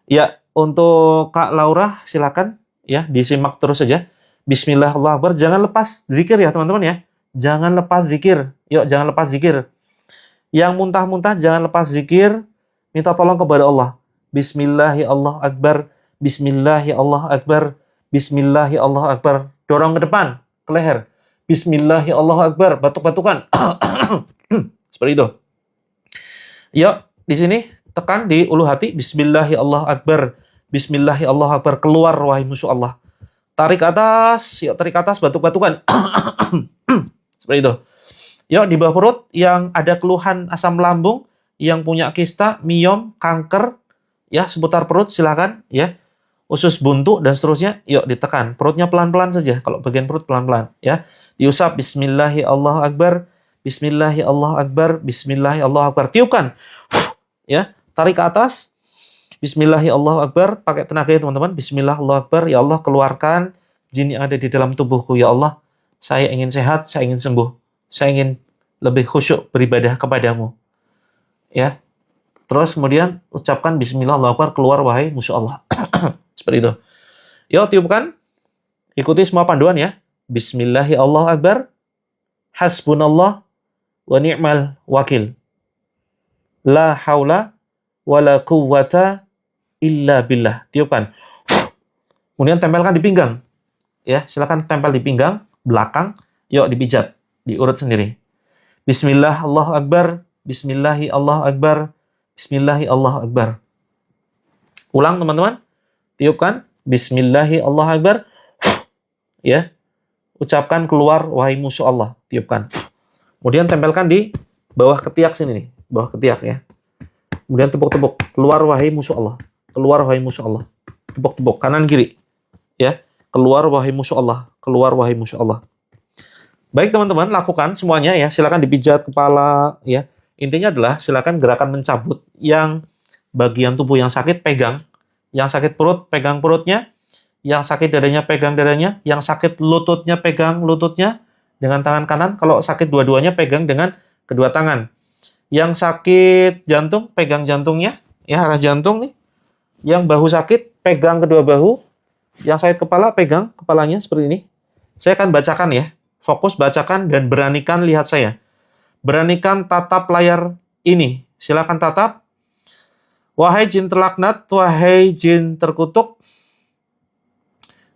S1: Ya, untuk Kak Laura silakan ya disimak terus saja. Bismillahi Allahu Akbar, jangan lepas zikir ya teman-teman ya. Jangan lepas zikir. Yuk, jangan lepas zikir. Yang muntah-muntah jangan lepas zikir, minta tolong kepada Allah. Bismillahi Allahu Akbar, Bismillahi Allahu Akbar, Bismillahi Allahu Akbar. Dorong ke depan, ke leher. Bismillahi Allahu Akbar, batuk-batukan. Seperti itu. Yuk, di sini tekan di ulu hati. Bismillahi Allahu Akbar, Bismillahi Allahu Akbar. Keluar wahai musuh Allah. Tarik atas, yuk tarik atas, batuk-batukan. Seperti itu. Yuk, di bawah perut yang ada keluhan asam lambung, yang punya kista, miom, kanker, ya seputar perut silakan, ya. Usus buntu dan seterusnya, yuk ditekan. Perutnya pelan-pelan saja. Kalau bagian perut pelan-pelan, ya. Diusap Bismillahi Allahu Akbar, Bismillahi Allahu Akbar, Bismillahi Allahu Akbar. Tiupkan, ya. Tarik ke atas. Bismillahi Allahu Akbar. Pakai tenaga ya teman-teman. Bismillah Allahu Akbar. Ya Allah, keluarkan jin yang ada di dalam tubuhku. Ya Allah, saya ingin sehat, saya ingin sembuh. Saya ingin lebih khusyuk beribadah kepadamu. Ya. Terus kemudian ucapkan Bismillah Allahu Akbar, keluar wahai musuh Allah. Seperti itu. Yuk tiupkan. Ikuti semua panduan ya. Bismillahi Allahu Akbar. Hasbunallah wa ni'mal wakil. La haula wa la quwwata illa billah. Tiupkan. Kemudian tempelkan di pinggang. Ya, silakan tempel di pinggang belakang. Yuk dipijat, diurut sendiri. Bismillah Allahu Akbar. Bismillahi Allahu Akbar. Bismillahi Allahu Akbar. Ulang teman-teman. Tiupkan. Bismillahi Allahu Akbar. Ya. Ucapkan keluar wahai musuh Allah. Tiupkan. Kemudian tempelkan di bawah ketiak sini nih. Bawah ketiak ya. Kemudian tepuk-tepuk. Keluar wahai musuh Allah. Keluar wahai musuh Allah. Tepuk-tepuk. Kanan kiri. Ya. Keluar wahai musuh Allah. Keluar wahai musuh Allah. Baik teman-teman, lakukan semuanya ya. Silakan dipijat kepala ya. Intinya adalah silakan gerakan mencabut. Yang bagian tubuh yang sakit pegang. Yang sakit perut pegang perutnya. Yang sakit dadanya pegang dadanya. Yang sakit lututnya pegang lututnya dengan tangan kanan. Kalau sakit dua-duanya pegang dengan kedua tangan. Yang sakit jantung pegang jantungnya. Ya, arah jantung nih. Yang bahu sakit pegang kedua bahu. Yang sakit kepala pegang kepalanya seperti ini. Saya akan bacakan ya. Fokus bacakan dan beranikan lihat saya. Beranikan tatap layar ini. Silakan tatap. Wahai jin terlaknat, wahai jin terkutuk.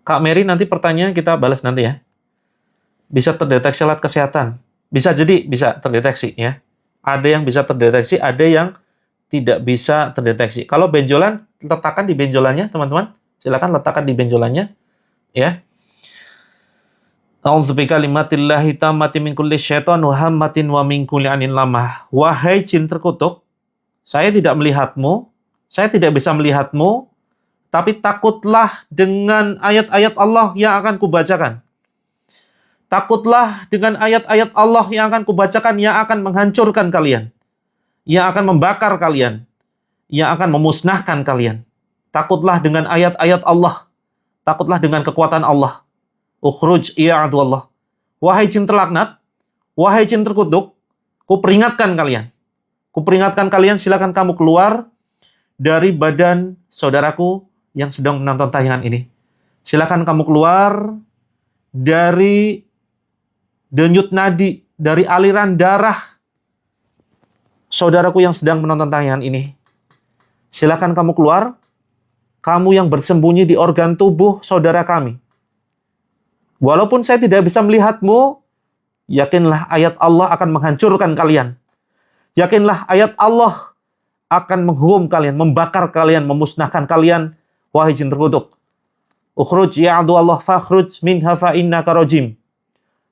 S1: Kak Mary, nanti pertanyaan kita balas nanti ya. Bisa terdeteksi alat kesehatan. Bisa jadi, bisa terdeteksi ya. Ada yang bisa terdeteksi, ada yang tidak bisa terdeteksi. Kalau benjolan, letakkan di benjolannya, teman-teman. Silakan letakkan di benjolannya. Ya. A'udzubika kalimatillahi tammati min kulli syaitan wa hammatin wa min kulli anin lamah. Wahai jin terkutuk, saya tidak melihatmu, saya tidak bisa melihatmu, tapi takutlah dengan ayat-ayat Allah yang akan kubacakan. Takutlah dengan ayat-ayat Allah yang akan kubacakan, yang akan menghancurkan kalian, yang akan membakar kalian, yang akan memusnahkan kalian. Takutlah dengan ayat-ayat Allah. Takutlah dengan kekuatan Allah. Ukhruj ya Allah. Wahai jin terlaknat, wahai jin terkutuk, kuperingatkan kalian. Kuperingatkan kalian, silakan kamu keluar dari badan saudaraku yang sedang menonton tayangan ini. Silakan kamu keluar dari denyut nadi, dari aliran darah saudaraku yang sedang menonton tayangan ini. Silakan kamu keluar, kamu yang bersembunyi di organ tubuh saudara kami. Walaupun saya tidak bisa melihatmu, yakinlah ayat Allah akan menghancurkan kalian. Yakinlah ayat Allah akan menghukum kalian, membakar kalian, memusnahkan kalian, wahai jin terkutuk. Ukhruj ya Allah, fakhruj minha fa innaka rajim.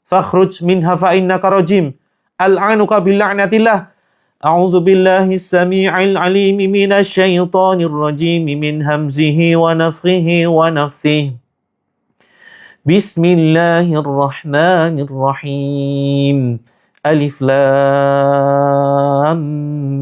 S1: Fakhruj minha fa innaka rajim. Al'anuka bil'anatillah. A'udzu billahi as-sami'il 'alim minasy syaithanir rajim min hamzihi wa nafthihi wa nafthihi. Bismillahirrahmanirrahim. Alif Lam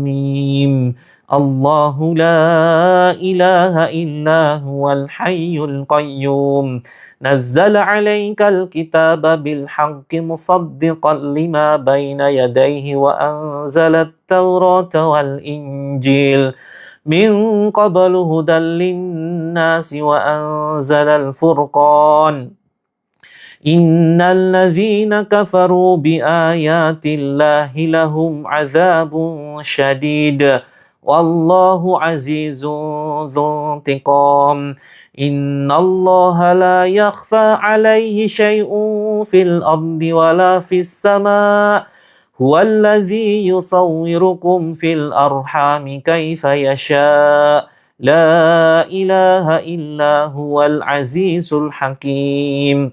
S1: Mim. Allahu la ilaha illa huwal hayyul qayyum. Nazzala 'alaikal kitaba bil haqqi musaddiqan lima baina yadayhi wa anzalat taurata wal injil. Min qablu hudan linnasi wa anzalal furqan. Innal ladzina kafaru bi ayatillahi lahum 'adzabun syadid. Wallahu azizun dzuntiqam. Innallaha la yakhfa 'alaihi syai'un fil ardi wala fis sama'. Huwallazi yusawwirukum fil arhami kaifa yasha'. La ilaha illa huwal azizul hakim.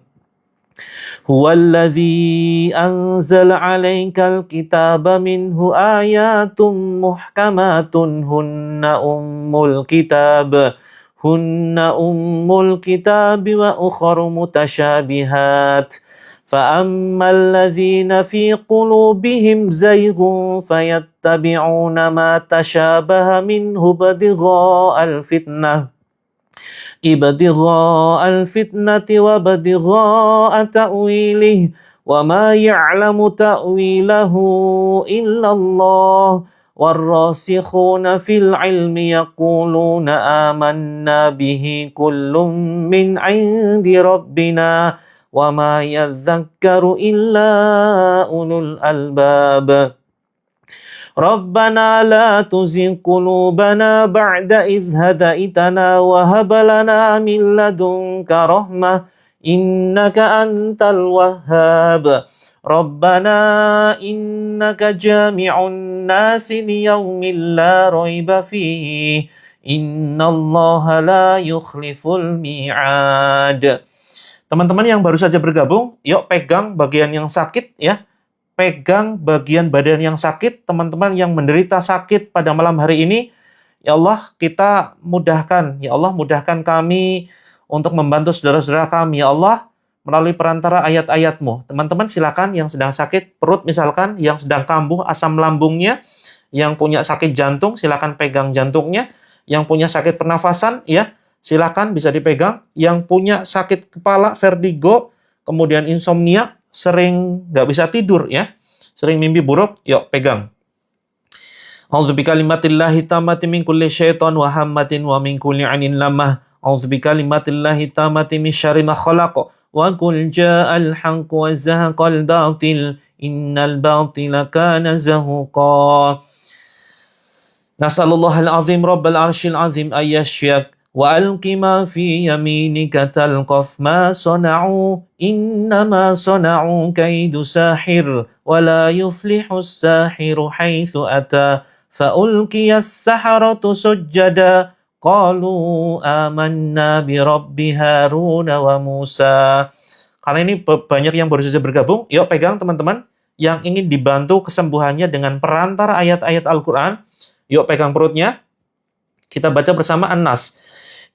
S1: Huwallazi anzala 'alaikal kitaba minhu ayatun muhkamatun hunna ummul kitab wa ukharu mutasyabihat. فأما الذين في قلوبهم زيغ فيتبعون ما تشابه منه ابتغاء الفتنة وابتغاء تأويله وما يعلم تأويله إلا الله والراسخون في العلم يقولون آمنا به كل من عند ربنا وما يذكر إلا أولو الألباب. ربنا لا تزغ قلوبنا بعد إذ هديتنا وهب لنا من لدنك رحمة إنك أنت الوهاب. ربنا إنك جامع الناس ليوم لا ريب فيه إن الله لا يخلف الميعاد. Teman-teman yang baru saja bergabung, yuk pegang bagian yang sakit ya. Pegang bagian badan yang sakit, teman-teman yang menderita sakit pada malam hari ini. Ya Allah, kita mudahkan. Ya Allah, mudahkan kami untuk membantu saudara-saudara kami. Ya Allah, melalui perantara ayat-ayat-Mu. Teman-teman silakan yang sedang sakit perut misalkan, yang sedang kambuh asam lambungnya, yang punya sakit jantung, silakan pegang jantungnya. Yang punya sakit pernafasan, ya, silakan bisa dipegang. Yang punya sakit kepala, vertigo, kemudian insomnia, sering nggak bisa tidur ya, sering mimpi buruk, yuk pegang. A'udzu bikalimatillahi tammati min kulli syaitan wa hammatin wa min kulli 'ainin lamah. A'udzu bikalimatillahi tammati min syarri ma khalaq. Wa qul ja'al haqqu wa zahaqal batil innal batila kana zahuqa. Nasallullahal azim rabbal arsyil azim ayyashyak. وَأَلْقِ مَا فِي يَمِينِكَ تَلْقَفْ مَا صَنَعُوا إِنَّمَا صَنَعُوا كَيْدُ سَاحِرٍ وَلَا يُفْلِحُ السَّاحِرُ حَيْثُ أَتَى فَأُلْقِيَ السَّحَرَةُ سُجَّدًا قَالُوا آمَنَّا بِرَبِّ هَارُونَ وَمُوسَى. Karena ini banyak yang baru saja bergabung, yuk pegang teman-teman yang ingin dibantu kesembuhannya dengan perantara ayat-ayat Al-Quran. Yuk pegang perutnya, kita baca bersama An-Nas.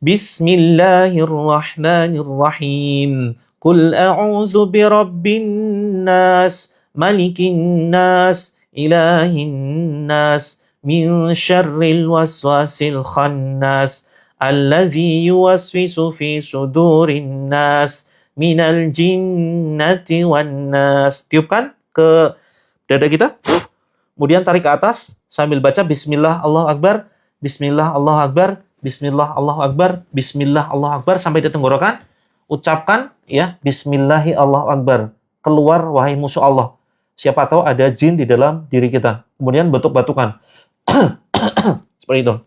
S1: Bismillahirrahmanirrahim. Qul a'udzu birabbin nas, malikin nas, ilahin nas, min syarril waswasil khannas, alladzi yuwaswisu fi sudurin nas, minal jinnati wan nas. Tiupkan ke dada kita. Kemudian tarik ke atas sambil baca Bismillah Allahu Akbar. Bismillah Allahu Akbar. Bismillah Allahu Akbar, Bismillah Allahu Akbar sampai di tenggorokan. Ucapkan ya, Bismillahi Allahu Akbar. Keluar wahai musuh Allah. Siapa tahu ada jin di dalam diri kita. Kemudian batuk-batukan. Seperti itu.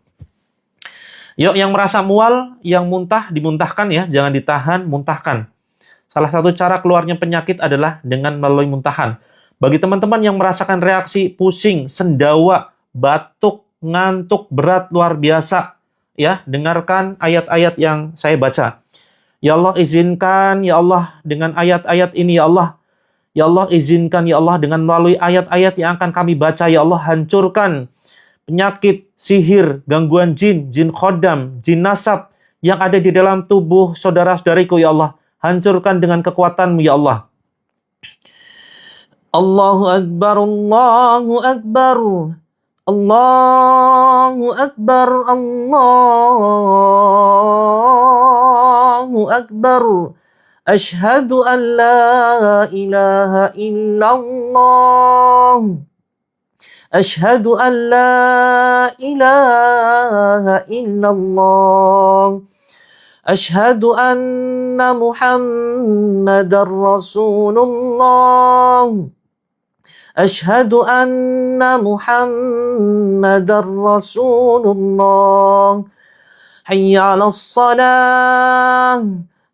S1: Yuk yang merasa mual, yang muntah dimuntahkan ya, jangan ditahan, muntahkan. Salah satu cara keluarnya penyakit adalah dengan melalui muntahan. Bagi teman-teman yang merasakan reaksi pusing, sendawa, batuk, ngantuk berat luar biasa, ya, dengarkan ayat-ayat yang saya baca. Ya Allah, izinkan ya Allah dengan ayat-ayat ini ya Allah. Ya Allah, izinkan ya Allah dengan melalui ayat-ayat yang akan kami baca ya Allah, hancurkan penyakit, sihir, gangguan jin, jin khodam, jin nasab yang ada di dalam tubuh saudara-saudariku ya Allah. Hancurkan dengan kekuatan-Mu ya Allah. Allahu Akbar, Allahu Akbar. Allahu Akbar, Allahu Akbar. Asyhadu an la ilaha illallah. Asyhadu an la ilaha illallah. Asyhadu anna Muhammadar Rasulullah. Asyhadu anna Muhammadar Rasulullah. Hayya 'alas shalah.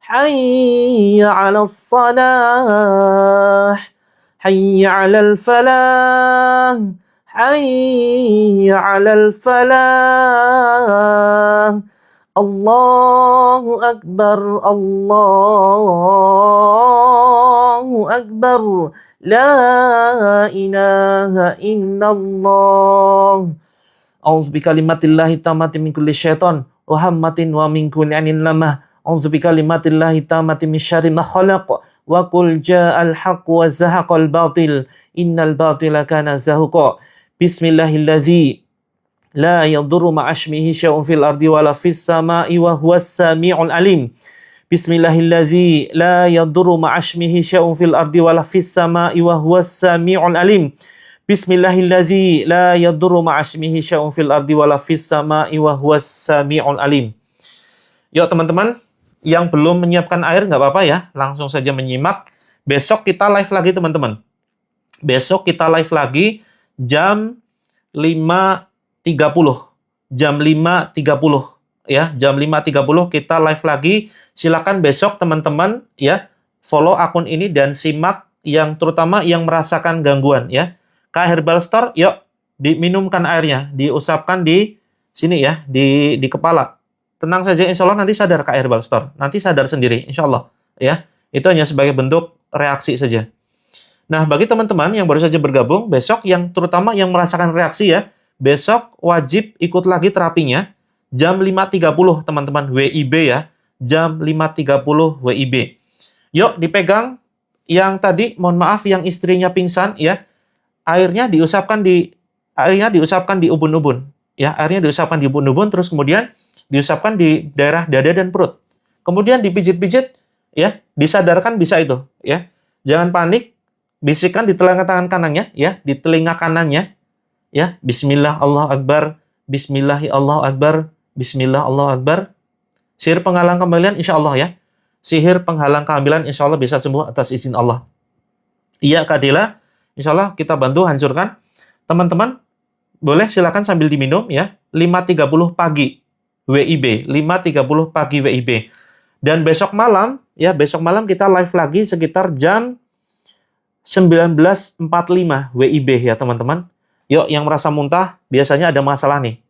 S1: Hayya 'alas salah. Hayya 'alal falah. Hayya 'alal falah. Allahu Akbar, Allahu Akbar. La ilaha illallah. A'udzu bikalimatillahi tammati min kulli syaitan wa hammatin wa min kulli ainin lamah. A'udzu bikalimatillahi tammati min syarri ma khalaq. Wa qul ja'al haqq wa zahaqal batil. Innal batila kana zahuqa. Bismillahilladzi la yadurru ma'asmihi syai'un fil ardi wala fis sama'i wa huwas sami'ul alim. Bismillahilladzi la yadurru ma'asmihi syai'un fil ardi wala fis sama'i wa huwas sami'ul alim. Bismillahilladzi la yadurru ma'asmihi syai'un fil ardi wala fis sama'i wa huwas sami'ul alim. Yuk teman-teman, yang belum menyiapkan air nggak apa-apa ya, langsung saja menyimak. Besok kita live lagi teman-teman. Besok kita live lagi jam 5.30. Jam 5.30 ya, jam 5.30 kita live lagi. Silakan besok teman-teman ya, follow akun ini dan simak yang terutama yang merasakan gangguan ya. Kak Herbal Store, yuk diminumkan airnya, diusapkan di sini ya, di kepala. Tenang saja, insya Allah nanti sadar Kak Herbal Store. Nanti sadar sendiri, insya Allah ya. Itu hanya sebagai bentuk reaksi saja. Nah, bagi teman-teman yang baru saja bergabung, besok yang terutama yang merasakan reaksi ya, besok wajib ikut lagi terapinya jam 5.30 teman-teman, WIB ya. Jam 5.30 WIB. Yuk dipegang yang tadi, mohon maaf yang istrinya pingsan ya. Airnya diusapkan di ubun-ubun ya. Airnya diusapkan di ubun-ubun, terus kemudian diusapkan di daerah dada dan perut. Kemudian dipijit-pijit ya, disadarkan bisa itu ya. Jangan panik, bisikan di telinga tangan kanannya ya, di telinga kanannya ya. Bismillah Allahu Akbar, Bismillah Allahu Akbar, Bismillah Allahu Akbar. Sihir penghalang kehamilan insya Allah ya. Sihir penghalang kehamilan insya Allah bisa sembuh atas izin Allah. Iya Kak Dila, insya Allah kita bantu hancurkan. Teman-teman boleh silakan sambil diminum ya. 5.30 pagi WIB, 5.30 pagi WIB. Dan besok malam ya, besok malam kita live lagi sekitar jam 19.45 WIB ya teman-teman. Yuk yang merasa muntah, biasanya ada masalah nih.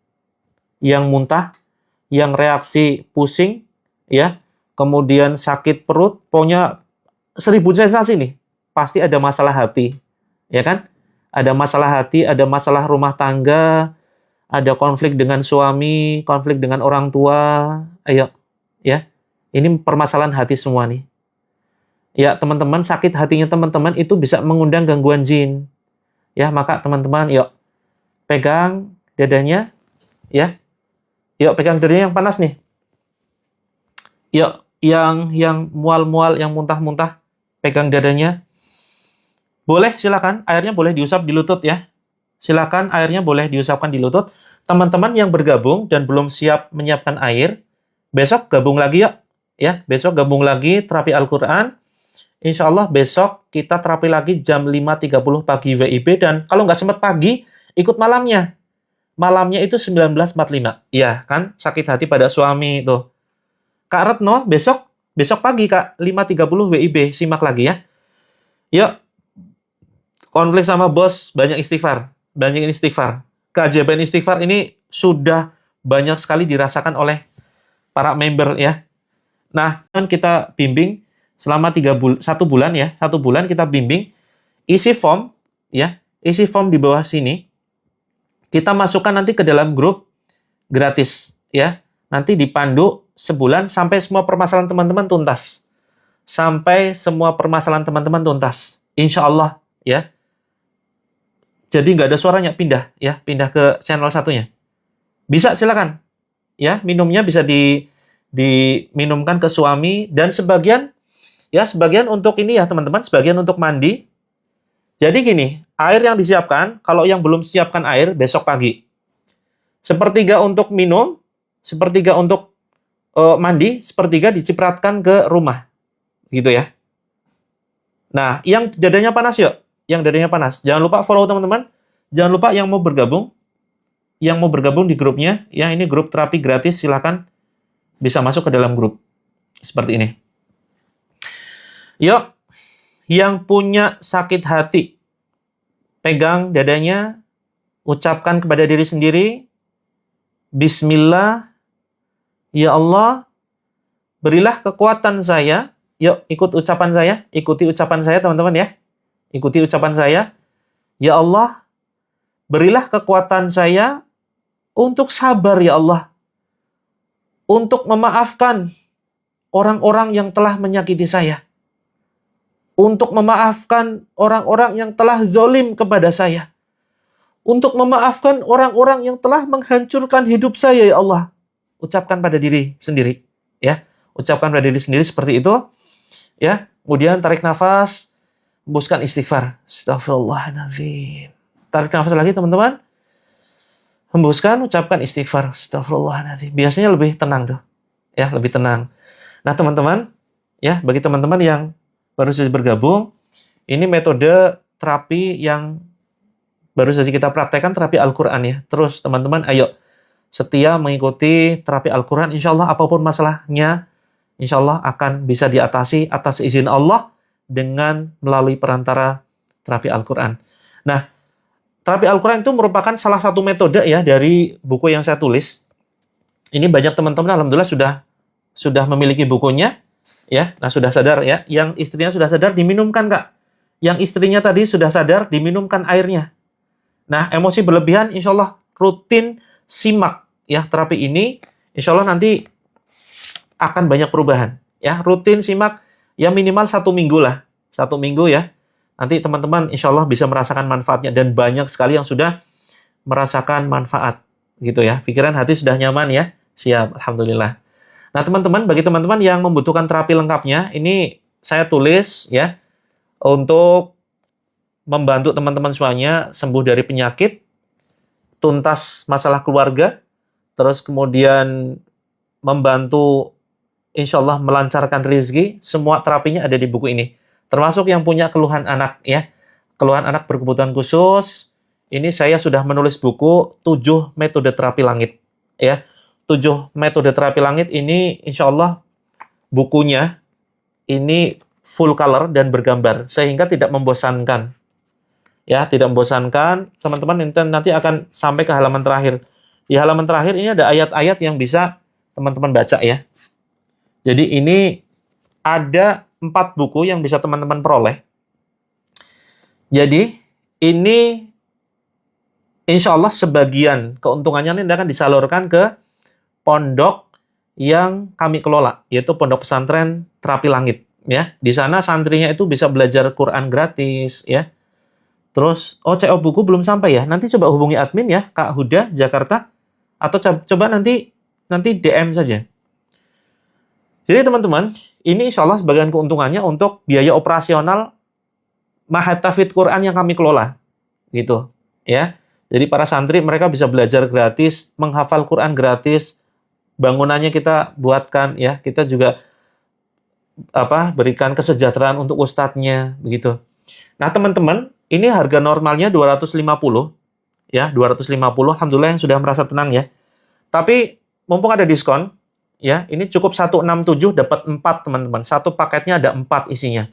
S1: Yang muntah, yang reaksi pusing ya, kemudian sakit perut, pokoknya 1000 sensasi nih. Pasti ada masalah hati. Ya kan? Ada masalah hati, ada masalah rumah tangga, ada konflik dengan suami, konflik dengan orang tua. Ayo, ya. Ini permasalahan hati semua nih. Ya, teman-teman, sakit hatinya teman-teman itu bisa mengundang gangguan jin. Ya, maka teman-teman, yuk pegang dadanya, ya. Yuk pegang dadanya yang panas nih. Yuk, yang mual-mual, yang muntah-muntah, pegang dadanya. Boleh, silakan. Airnya boleh diusap di lutut ya. Silakan airnya boleh diusapkan di lutut. Teman-teman yang bergabung dan belum siap menyiapkan air, besok gabung lagi yuk. Ya, besok gabung lagi terapi Al-Quran. Insya Allah besok kita terapi lagi jam 5.30 pagi WIB. Dan kalau nggak sempat pagi, ikut malamnya. Malamnya itu 19.45. Iya kan, sakit hati pada suami itu. Kak Retno, besok pagi Kak, 5.30 WIB. Simak lagi ya. Yuk. Konflik sama bos, banyak istighfar. Banyak istighfar. Keajaiban istighfar ini sudah banyak sekali dirasakan oleh para member ya. Nah, kan kita bimbing selama 1 bulan ya. 1 bulan kita bimbing. Isi form ya. Isi form di bawah sini. Kita masukkan nanti ke dalam grup gratis ya. Nanti dipandu sebulan sampai semua permasalahan teman-teman tuntas. sampai semua permasalahan teman-teman tuntas. Insya Allah, ya. Jadi nggak ada suaranya, pindah ke channel satunya. Bisa, silakan. Ya, minumnya bisa diminumkan ke suami, dan sebagian untuk ini ya teman-teman, sebagian untuk mandi. Jadi gini, air yang disiapkan, kalau yang belum siapkan air, besok pagi. Sepertiga untuk minum, sepertiga untuk mandi, sepertiga dicipratkan ke rumah. Gitu ya. Nah, yang dadanya panas yuk. Yang dadanya panas. Jangan lupa follow teman-teman. Jangan lupa yang mau bergabung di grupnya, ya ini grup terapi gratis, silakan bisa masuk ke dalam grup. Seperti ini. Yuk, yang punya sakit hati, pegang dadanya, ucapkan kepada diri sendiri, Bismillah, ya Allah, berilah kekuatan saya. Yuk, ikuti ucapan saya teman-teman ya. Ikuti ucapan saya. Ya Allah, berilah kekuatan saya untuk sabar ya Allah. Untuk memaafkan orang-orang yang telah menyakiti saya. Untuk memaafkan orang-orang yang telah zalim kepada saya. Untuk memaafkan orang-orang yang telah menghancurkan hidup saya ya Allah. Ucapkan pada diri sendiri, ya. Ucapkan pada diri sendiri seperti itu. Ya, kemudian tarik nafas, hembuskan istighfar. Astaghfirullahaladzim. Tarik nafas lagi teman-teman. Hembuskan, ucapkan istighfar. Astaghfirullahaladzim. Biasanya lebih tenang tuh. Ya, lebih tenang. Nah, teman-teman, ya, bagi teman-teman yang baru saja bergabung, ini metode terapi yang baru saja kita praktekkan, terapi Al-Quran ya. Terus teman-teman, ayo setia mengikuti terapi Al-Quran. Insya Allah apapun masalahnya, insya Allah akan bisa diatasi atas izin Allah dengan melalui perantara terapi Al-Quran. Nah, terapi Al-Quran itu merupakan salah satu metode ya dari buku yang saya tulis. Ini banyak teman-teman alhamdulillah sudah memiliki bukunya ya. Nah, sudah sadar ya. Yang istrinya sudah sadar diminumkan, Kak. Yang istrinya tadi sudah sadar diminumkan airnya. Nah, emosi berlebihan insya Allah rutin simak ya terapi ini. Insya Allah nanti akan banyak perubahan. Ya, rutin simak ya minimal 1 minggu lah. 1 minggu ya. Nanti teman-teman insya Allah bisa merasakan manfaatnya. Dan banyak sekali yang sudah merasakan manfaat. Gitu ya. Pikiran hati sudah nyaman ya. Siap, alhamdulillah. Nah teman-teman, bagi teman-teman yang membutuhkan terapi lengkapnya, ini saya tulis ya. Untuk membantu teman-teman semuanya sembuh dari penyakit, tuntas masalah keluarga, terus kemudian membantu insya Allah melancarkan rezeki. Semua terapinya ada di buku ini. Termasuk yang punya keluhan anak ya. Keluhan anak berkebutuhan khusus. Ini saya sudah menulis buku 7 metode terapi langit. Ya, 7 metode terapi langit ini insya Allah bukunya ini full color dan bergambar. Sehingga tidak membosankan. Ya, tidak membosankan. Teman-teman nanti akan sampai ke halaman terakhir. Di halaman terakhir ini ada ayat-ayat yang bisa teman-teman baca ya. Jadi ini ada 4 buku yang bisa teman-teman peroleh. Jadi ini insya Allah sebagian keuntungannya ini akan disalurkan ke pondok yang kami kelola, yaitu Pondok Pesantren Terapi Langit. Ya, di sana santrinya itu bisa belajar Quran gratis ya. Terus, CO buku belum sampai ya. Nanti coba hubungi admin ya, Kak Huda, Jakarta. Atau coba nanti DM saja. Jadi teman-teman, ini insya Allah sebagian keuntungannya untuk biaya operasional Ma'had Tahfidz Quran yang kami kelola. Gitu. Ya. Jadi para santri mereka bisa belajar gratis, menghafal Quran gratis. Bangunannya kita buatkan ya. Kita juga berikan kesejahteraan untuk ustadznya. Begitu. Nah teman-teman, ini harga normalnya 250 ya, 250. Alhamdulillah yang sudah merasa tenang ya. Tapi mumpung ada diskon ya, ini cukup 167 dapat 4 teman-teman. Satu paketnya ada 4 isinya.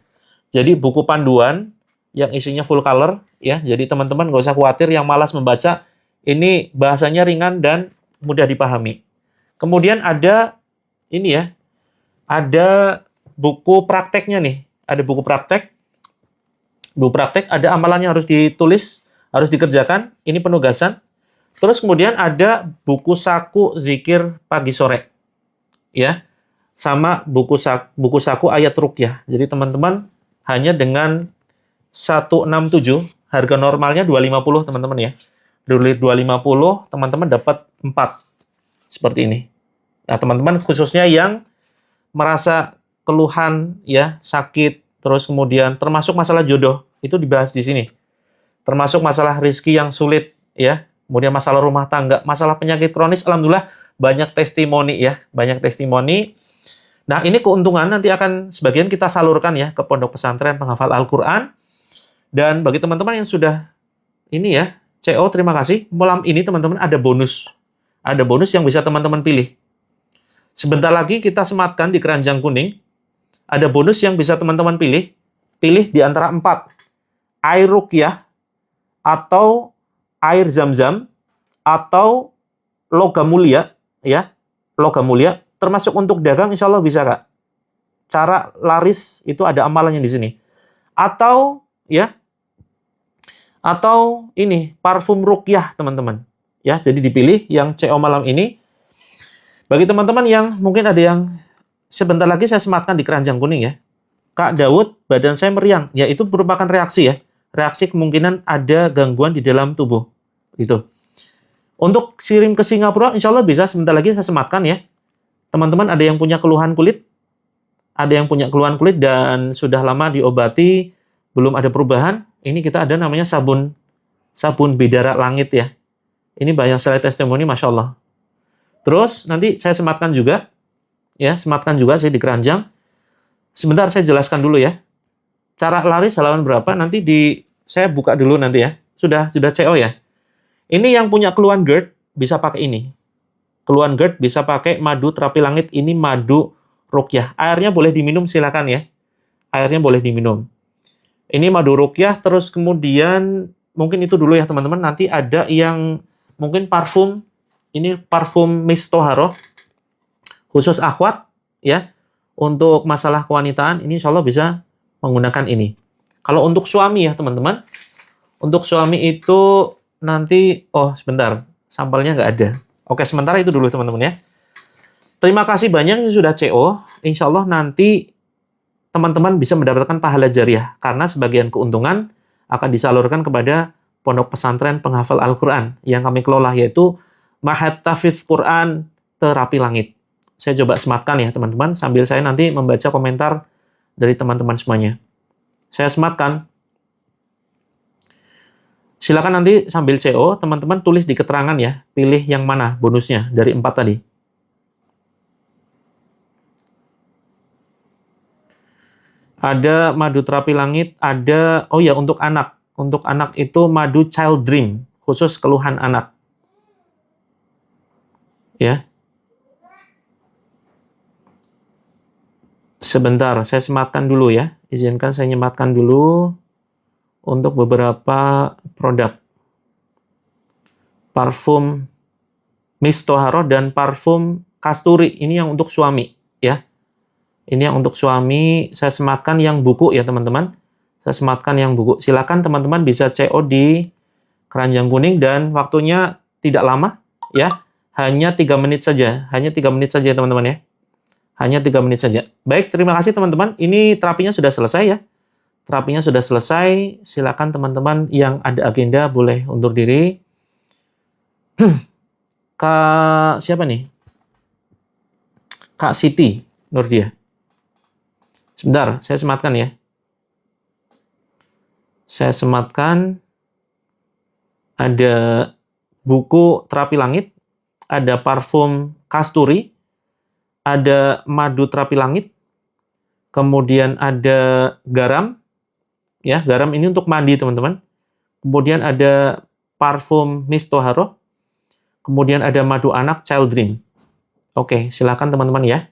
S1: Jadi buku panduan yang isinya full color ya. Jadi teman-teman nggak usah khawatir yang malas membaca, ini bahasanya ringan dan mudah dipahami. Kemudian ada ini ya. Ada buku prakteknya nih. Ada buku praktek. Buku praktek, ada amalannya harus ditulis, harus dikerjakan, ini penugasan. Terus kemudian ada buku saku zikir pagi sore. Ya. sama buku saku ayat ruqyah. Jadi teman-teman hanya dengan 167, harga normalnya 250 teman-teman ya. 250, teman-teman dapat 4 seperti ini. Nah, teman-teman khususnya yang merasa keluhan ya, sakit, terus kemudian termasuk masalah jodoh, itu dibahas di sini. Termasuk masalah rezeki yang sulit ya, kemudian masalah rumah tangga, masalah penyakit kronis, alhamdulillah banyak testimoni ya, banyak testimoni. Nah, ini keuntungan nanti akan sebagian kita salurkan ya ke pondok pesantren penghafal Al-Qur'an. Dan bagi teman-teman yang sudah ini ya, CO, terima kasih. Malam ini teman-teman ada bonus. Ada bonus yang bisa teman-teman pilih. Sebentar lagi kita sematkan di keranjang kuning. Ada bonus yang bisa teman-teman pilih. Pilih di antara 4. Air ruqyah, atau air zam-zam, atau logam mulia, ya. Logam mulia, termasuk untuk dagang insya Allah bisa, Kak. Cara laris itu ada amalannya di sini. Atau, ya, atau ini, parfum ruqyah, teman-teman. Ya, jadi dipilih yang CO malam ini. Bagi teman-teman yang mungkin ada yang sebentar lagi saya sematkan di keranjang kuning ya. Kak Daud, badan saya meriang. Ya, itu merupakan reaksi ya. Reaksi kemungkinan ada gangguan di dalam tubuh. Itu. Untuk kirim ke Singapura, insya Allah bisa. Sebentar lagi saya sematkan ya. Teman-teman ada yang punya keluhan kulit. Ada yang punya keluhan kulit dan sudah lama diobati, belum ada perubahan. Ini kita ada namanya sabun bidara langit ya. Ini banyak sekali testimoni, Masya Allah. Terus nanti saya sematkan juga. Ya, sematkan juga saya di keranjang. Sebentar saya jelaskan dulu ya. Cara laris halaman berapa nanti saya buka dulu nanti ya. Sudah CO ya. Ini yang punya keluhan GERD bisa pakai ini. Keluhan GERD bisa pakai madu terapi langit, ini madu ruqyah. Airnya boleh diminum silakan ya. Airnya boleh diminum. Ini madu ruqyah, terus kemudian mungkin itu dulu ya teman-teman. Nanti ada yang mungkin parfum. Ini parfum Miss Toharo khusus akhwat ya. Untuk masalah kewanitaan ini insya Allah bisa menggunakan ini. Kalau untuk suami ya teman-teman, untuk suami itu nanti, oh sebentar, sampelnya nggak ada. Oke, sementara itu dulu teman-teman ya. Terima kasih banyak yang sudah CO. Insya Allah nanti teman-teman bisa mendapatkan pahala jariah karena sebagian keuntungan akan disalurkan kepada pondok pesantren penghafal Al-Quran yang kami kelola, yaitu Ma'had Tahfidz Quran Terapi Langit. Saya coba sematkan ya teman-teman, sambil saya nanti membaca komentar dari teman-teman semuanya. Saya sematkan. Silakan nanti sambil CO, teman-teman tulis di keterangan ya, pilih yang mana bonusnya dari 4 tadi. Ada madu terapi langit, ada, oh ya untuk anak. Untuk anak itu madu Child Dream, khusus keluhan anak. Ya. Sebentar, saya sematkan dulu ya. Izinkan saya nyematkan dulu untuk beberapa produk. Parfum Miss Toharo dan parfum Kasturi, ini yang untuk suami ya. Ini yang untuk suami, saya sematkan yang buku ya teman-teman. Saya sematkan yang buku. Silakan teman-teman bisa CO di keranjang kuning dan waktunya tidak lama ya. Hanya 3 menit saja. Hanya 3 menit saja teman-teman ya. Hanya 3 menit saja. Baik, terima kasih teman-teman. Ini terapinya sudah selesai ya. Terapinya sudah selesai. Silakan teman-teman yang ada agenda boleh undur diri. Kak siapa nih? Kak Siti Nurdia. Sebentar, saya sematkan ya. Saya sematkan. Ada buku terapi langit, ada parfum Kasturi, ada madu terapi langit, kemudian ada garam, ya garam ini untuk mandi teman-teman. Kemudian ada parfum Miss Toharo, kemudian ada madu anak Child Dream. Oke, silakan teman-teman ya.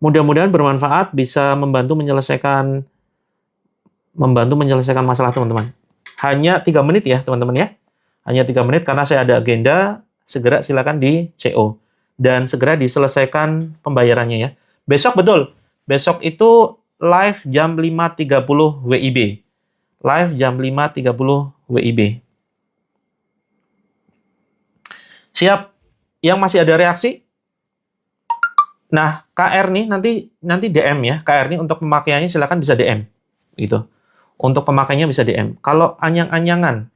S1: Mudah-mudahan bermanfaat, bisa membantu menyelesaikan masalah teman-teman. Hanya 3 menit ya teman-teman ya. Hanya 3 menit karena saya ada agenda. Segera silakan di CO dan segera diselesaikan pembayarannya ya. Besok betul. Besok itu live jam 5.30 WIB. Live jam 5.30 WIB. Siap? Yang masih ada reaksi? Nah, KR nih nanti DM ya. KR nih untuk pemakaiannya silakan bisa DM gitu. Untuk pemakainya bisa DM. Kalau anyang-anyangan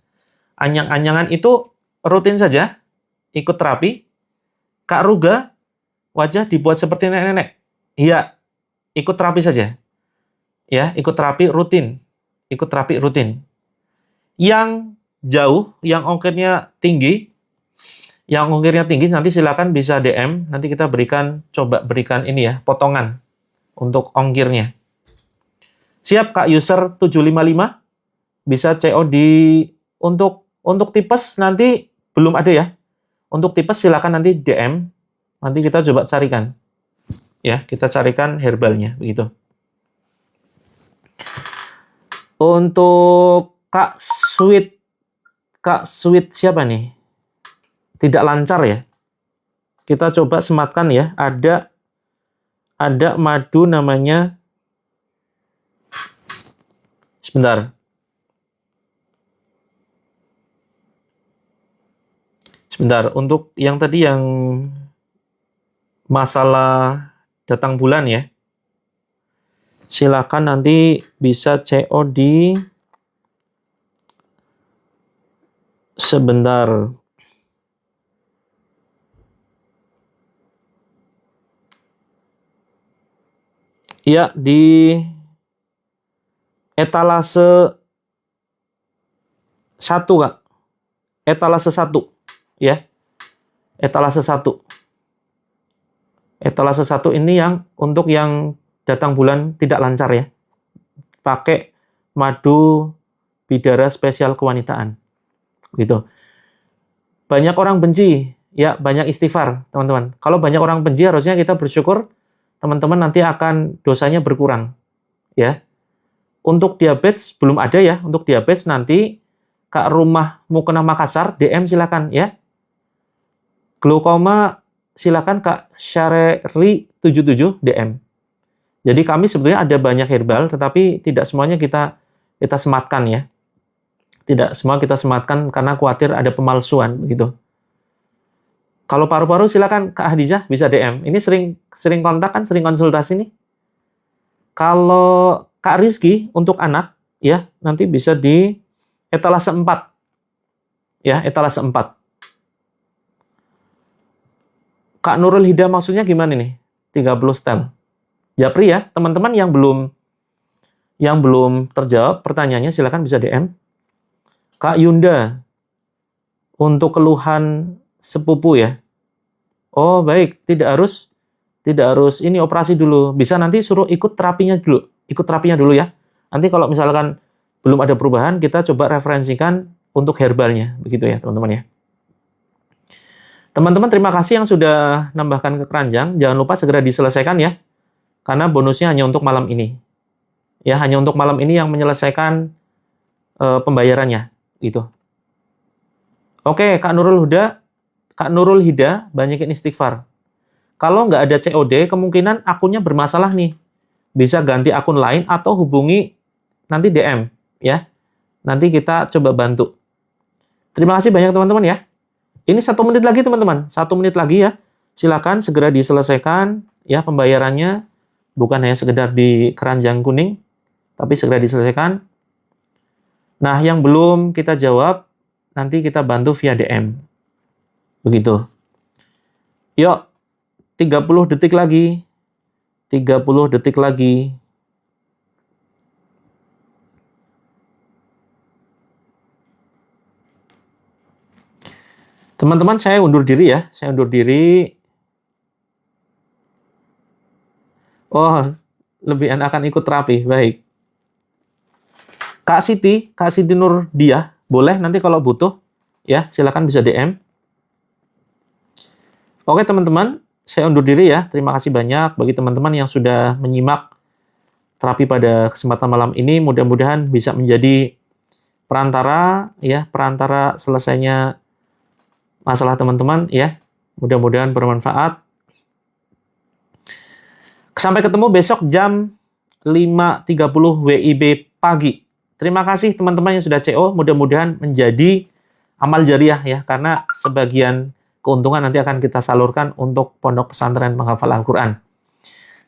S1: itu rutin saja ikut terapi. Kak Ruga, wajah dibuat seperti nenek-nenek. Iya, ikut terapi saja. Ya, ikut terapi rutin. Ikut terapi rutin. Yang jauh, yang ongkirnya tinggi, nanti silakan bisa DM. Nanti kita coba berikan ini ya, potongan untuk ongkirnya. Siap Kak user 755? Bisa CO untuk tipes nanti belum ada ya. Untuk tipes silakan nanti DM. Nanti kita coba carikan. Ya, kita carikan herbalnya begitu. Untuk Kak Sweet siapa nih? Tidak lancar ya. Kita coba sematkan ya. Ada madu namanya. Sebentar. Untuk yang tadi yang masalah datang bulan ya. Silakan nanti bisa CO di sebentar. Ya, di etalase 1, Kak. Etalase 1, ya. Etalase 1. Etalase 1 ini yang untuk yang datang bulan tidak lancar ya. Pakai madu bidara spesial kewanitaan. Gitu. Banyak orang benci, ya banyak istighfar, teman-teman. Kalau banyak orang benci harusnya kita bersyukur teman-teman nanti akan dosanya berkurang. Ya. Untuk diabetes belum ada ya. Untuk diabetes nanti Kak Rumah Mukena Makassar DM silakan ya. Glaukoma silakan Kak Syareri 77 DM. Jadi kami sebetulnya ada banyak herbal, tetapi tidak semuanya kita sematkan ya. Tidak semua kita sematkan karena khawatir ada pemalsuan begitu. Kalau paru-paru silakan Kak Hadijah bisa DM. Ini sering kontak kan, sering konsultasi nih. Kalau Kak Rizky untuk anak ya, nanti bisa di etalase 4. Ya, etalase 4. Kak Nurul Hida maksudnya gimana nih? 30 stel. Japri ya, teman-teman yang belum terjawab pertanyaannya silakan bisa DM. Kak Yunda untuk keluhan sepupu ya. Oh, baik, tidak harus ini operasi dulu. Bisa nanti suruh ikut terapinya dulu ya. Nanti kalau misalkan belum ada perubahan, kita coba referensikan untuk herbalnya, begitu ya, teman-teman ya. Teman-teman terima kasih yang sudah nambahkan ke keranjang. Jangan lupa segera diselesaikan ya. Karena bonusnya hanya untuk malam ini. Ya, hanya untuk malam ini yang menyelesaikan pembayarannya gitu. Oke, Kak Nurul Hida banyakin istighfar. Kalau nggak ada COD, kemungkinan akunnya bermasalah nih. Bisa ganti akun lain atau hubungi nanti DM ya. Nanti kita coba bantu. Terima kasih banyak teman-teman ya. Ini 1 menit lagi teman-teman. 1 menit lagi ya. Silakan segera diselesaikan ya pembayarannya. Bukan hanya sekedar di keranjang kuning, tapi segera diselesaikan. Nah, yang belum kita jawab, nanti kita bantu via DM. Begitu. Yuk, 30 detik lagi. 30 detik lagi. Teman-teman, saya undur diri ya. Saya undur diri. Oh, lebih enakan ikut terapi. Baik. Kak Siti Nur Dia, boleh nanti kalau butuh ya, silakan bisa DM. Oke, teman-teman, saya undur diri ya. Terima kasih banyak bagi teman-teman yang sudah menyimak terapi pada kesempatan malam ini. Mudah-mudahan bisa menjadi perantara selesainya masalah teman-teman ya. Mudah-mudahan bermanfaat. Sampai ketemu besok jam 5.30 WIB pagi. Terima kasih teman-teman yang sudah CO. Mudah-mudahan menjadi amal jariah ya, karena sebagian keuntungan nanti akan kita salurkan untuk Pondok Pesantren Penghafal Al-Quran.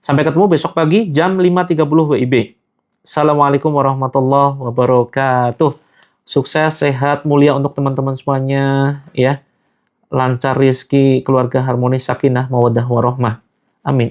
S1: Sampai ketemu besok pagi jam 5.30 WIB. Assalamualaikum warahmatullahi wabarakatuh. Sukses, sehat, mulia untuk teman-teman semuanya, ya. Lancar rezeki, keluarga harmonis, sakinah, mawaddah, warahmah. Amin. Amin.